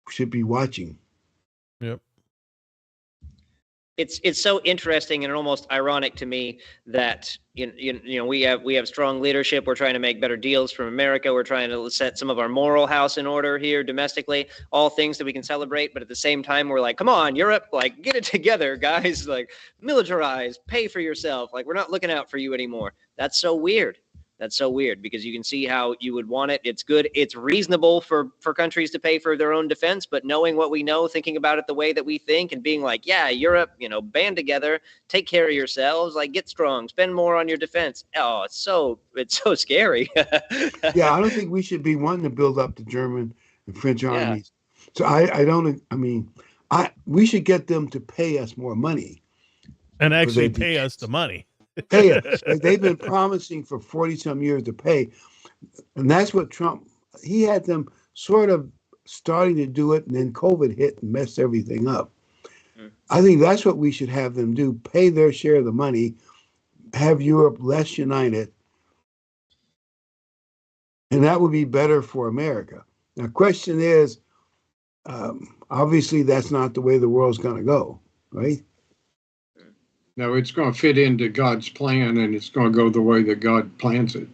should be watching. Yep. It's so interesting and almost ironic to me that we have strong leadership. We're trying to make better deals from America. We're trying to set some of our moral house in order here domestically, all things that we can celebrate. But at the same time, we're like, come on, Europe, like get it together, guys, like militarize, pay for yourself. Like we're not looking out for you anymore. That's so weird. That's so weird because you can see how you would want it. It's good. It's reasonable for countries to pay for their own defense, but knowing what we know, thinking about it the way that we think and being like, yeah, Europe, band together, take care of yourselves, like get strong, spend more on your defense. Oh, it's so scary. Yeah, I don't think we should be wanting to build up the German and French armies. So we should get them to pay us more money. And actually pay us the money. Pay us. They've been promising for 40-some years to pay. And that's what Trump, he had them sort of starting to do it, and then COVID hit and messed everything up. I think that's what we should have them do, pay their share of the money, have Europe less united, and that would be better for America. Now, question is, obviously that's not the way the world's going to go, right? No, it's going to fit into God's plan, and it's going to go the way that God plans it.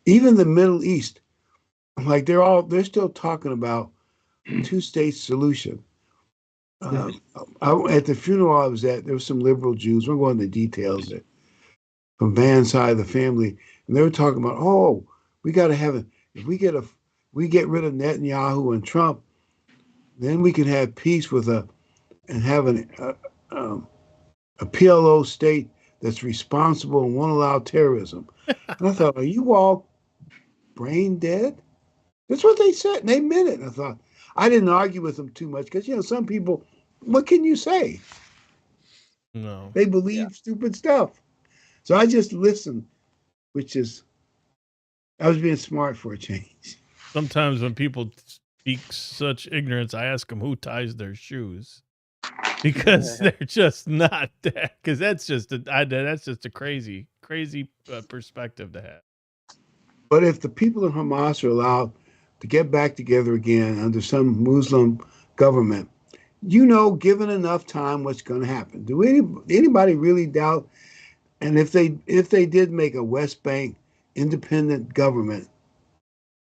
Even the Middle East, like they're still talking about two-state solution. At the funeral I was at, there were some liberal Jews. We're going into details from Van's side of the family, and they were talking about, we got to have if we get rid of Netanyahu and Trump, then we can have peace and have a PLO state that's responsible and won't allow terrorism. And I thought, are you all brain dead? That's what they said, and they meant it. And I thought, I didn't argue with them too much because, some people, what can you say? No. They believe stupid stuff. So I just listened, I was being smart for a change. Sometimes when people speak such ignorance, I ask them who ties their shoes. Because they're just not that. Because that's just a crazy perspective to have. But if the people in Hamas are allowed to get back together again under some Muslim government, given enough time, what's going to happen? Do anybody really doubt? And if they did make a West Bank independent government,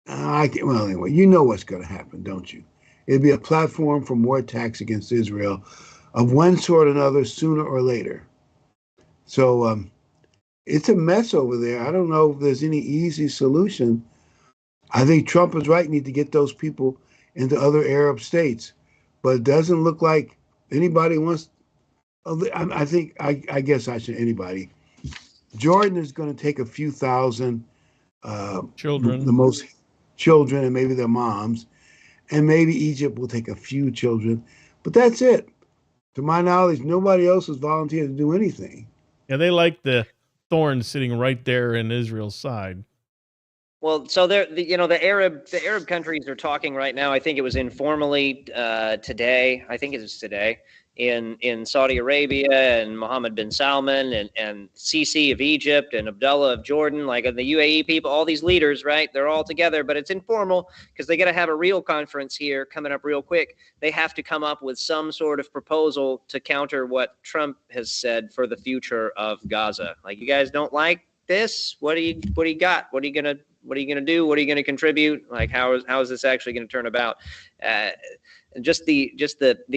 anyway, you know what's going to happen, don't you? It'd be a platform for more attacks against Israel of one sort or another sooner or later. So it's a mess over there. I don't know if there's any easy solution. I think Trump is right. Need to get those people into other Arab states. but it doesn't look like anybody wants. I think I guess I should anybody. Jordan is going to take a few thousand, Children. the most children, and maybe their moms, and maybe Egypt will take a few children, but that's it. To my knowledge, nobody else has volunteered to do anything. Yeah, they like the thorn sitting right there in Israel's side. Well, so the Arab countries are talking right now. I think it was informally today. I think it was today in Saudi Arabia, and Mohammed bin Salman and Sisi of Egypt and Abdullah of Jordan, like the UAE people, all these leaders, right? They're all together, but it's informal because they got to have a real conference here coming up real quick. They have to come up with some sort of proposal to counter what Trump has said for the future of Gaza. Like, you guys don't like this? What do you got? What are you gonna do? What are you gonna contribute? Like, how is this actually going to turn about? Just the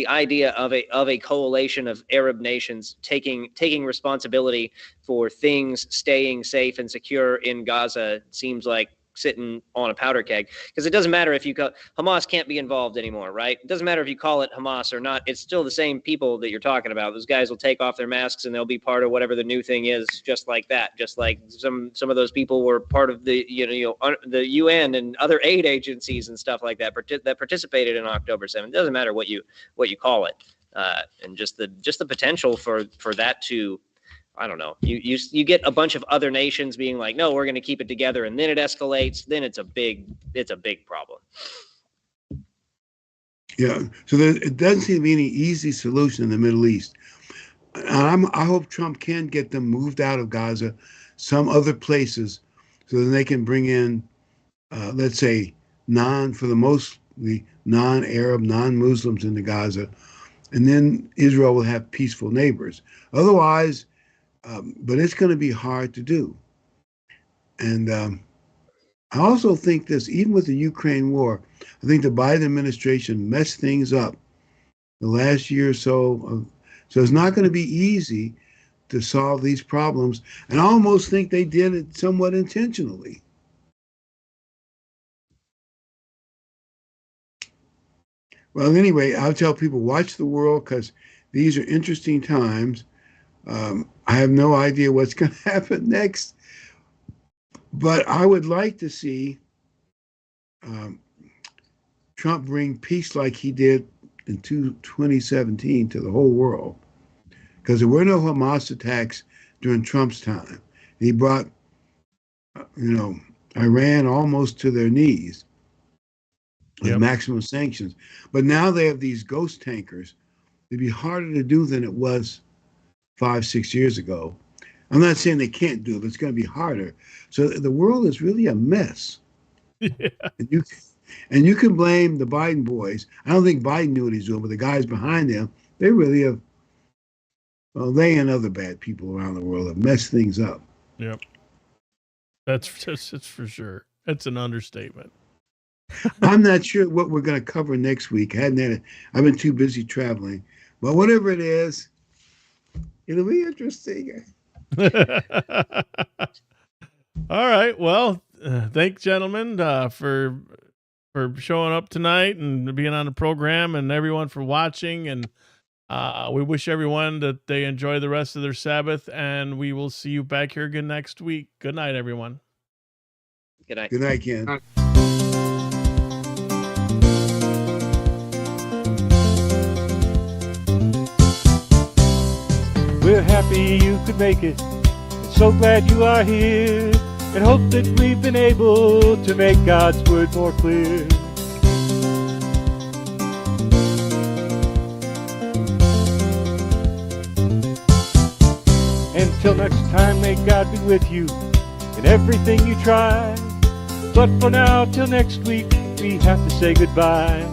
idea of a coalition of Arab nations taking responsibility for things staying safe and secure in Gaza seems like sitting on a powder keg, because it doesn't matter if you call Hamas can't be involved anymore, right? It doesn't matter if you call it Hamas or not. It's still the same people that you're talking about. Those guys will take off their masks and they'll be part of whatever the new thing is, just like that. Just like some of those people were part of the the UN and other aid agencies and stuff like that that participated in October 7th. It doesn't matter what you call it, and just the potential for that to, I don't know. You get a bunch of other nations being like, no, we're going to keep it together, and then it escalates. Then it's a big problem. Yeah. So it doesn't seem to be any easy solution in the Middle East. I hope Trump can get them moved out of Gaza, some other places, so that they can bring in, let's say, mostly non-Arab, non-Muslims into Gaza, and then Israel will have peaceful neighbors. Otherwise. But it's going to be hard to do. And I also think this, even with the Ukraine war, I think the Biden administration messed things up the last year or so. So it's not going to be easy to solve these problems. And I almost think they did it somewhat intentionally. Well, anyway, I'll tell people, watch the world, because these are interesting times. I have no idea what's going to happen next, but I would like to see Trump bring peace like he did in 2017 to the whole world, because there were no Hamas attacks during Trump's time. He brought, Iran almost to their knees with maximum sanctions. But now they have these ghost tankers. It'd be harder to do than it was 5-6 years ago. I'm not saying they can't do it, but it's going to be harder. So the world is really a mess. Yeah. And you can blame the Biden boys. I don't think Biden knew what he's doing, but the guys behind him, they really have, they and other bad people around the world have messed things up. Yep. That's for sure. That's an understatement. I'm not sure what we're going to cover next week. I've been too busy traveling. But whatever it is, it'll be interesting. All right. Well, thanks, gentlemen, for showing up tonight and being on the program, and everyone for watching. And we wish everyone that they enjoy the rest of their Sabbath, and we will see you back here again next week. Good night, everyone. Good night. Good night, Ken. We're happy you could make it, and so glad you are here, and hope that we've been able to make God's word more clear. Until next time, may God be with you in everything you try. But for now, till next week, we have to say goodbye.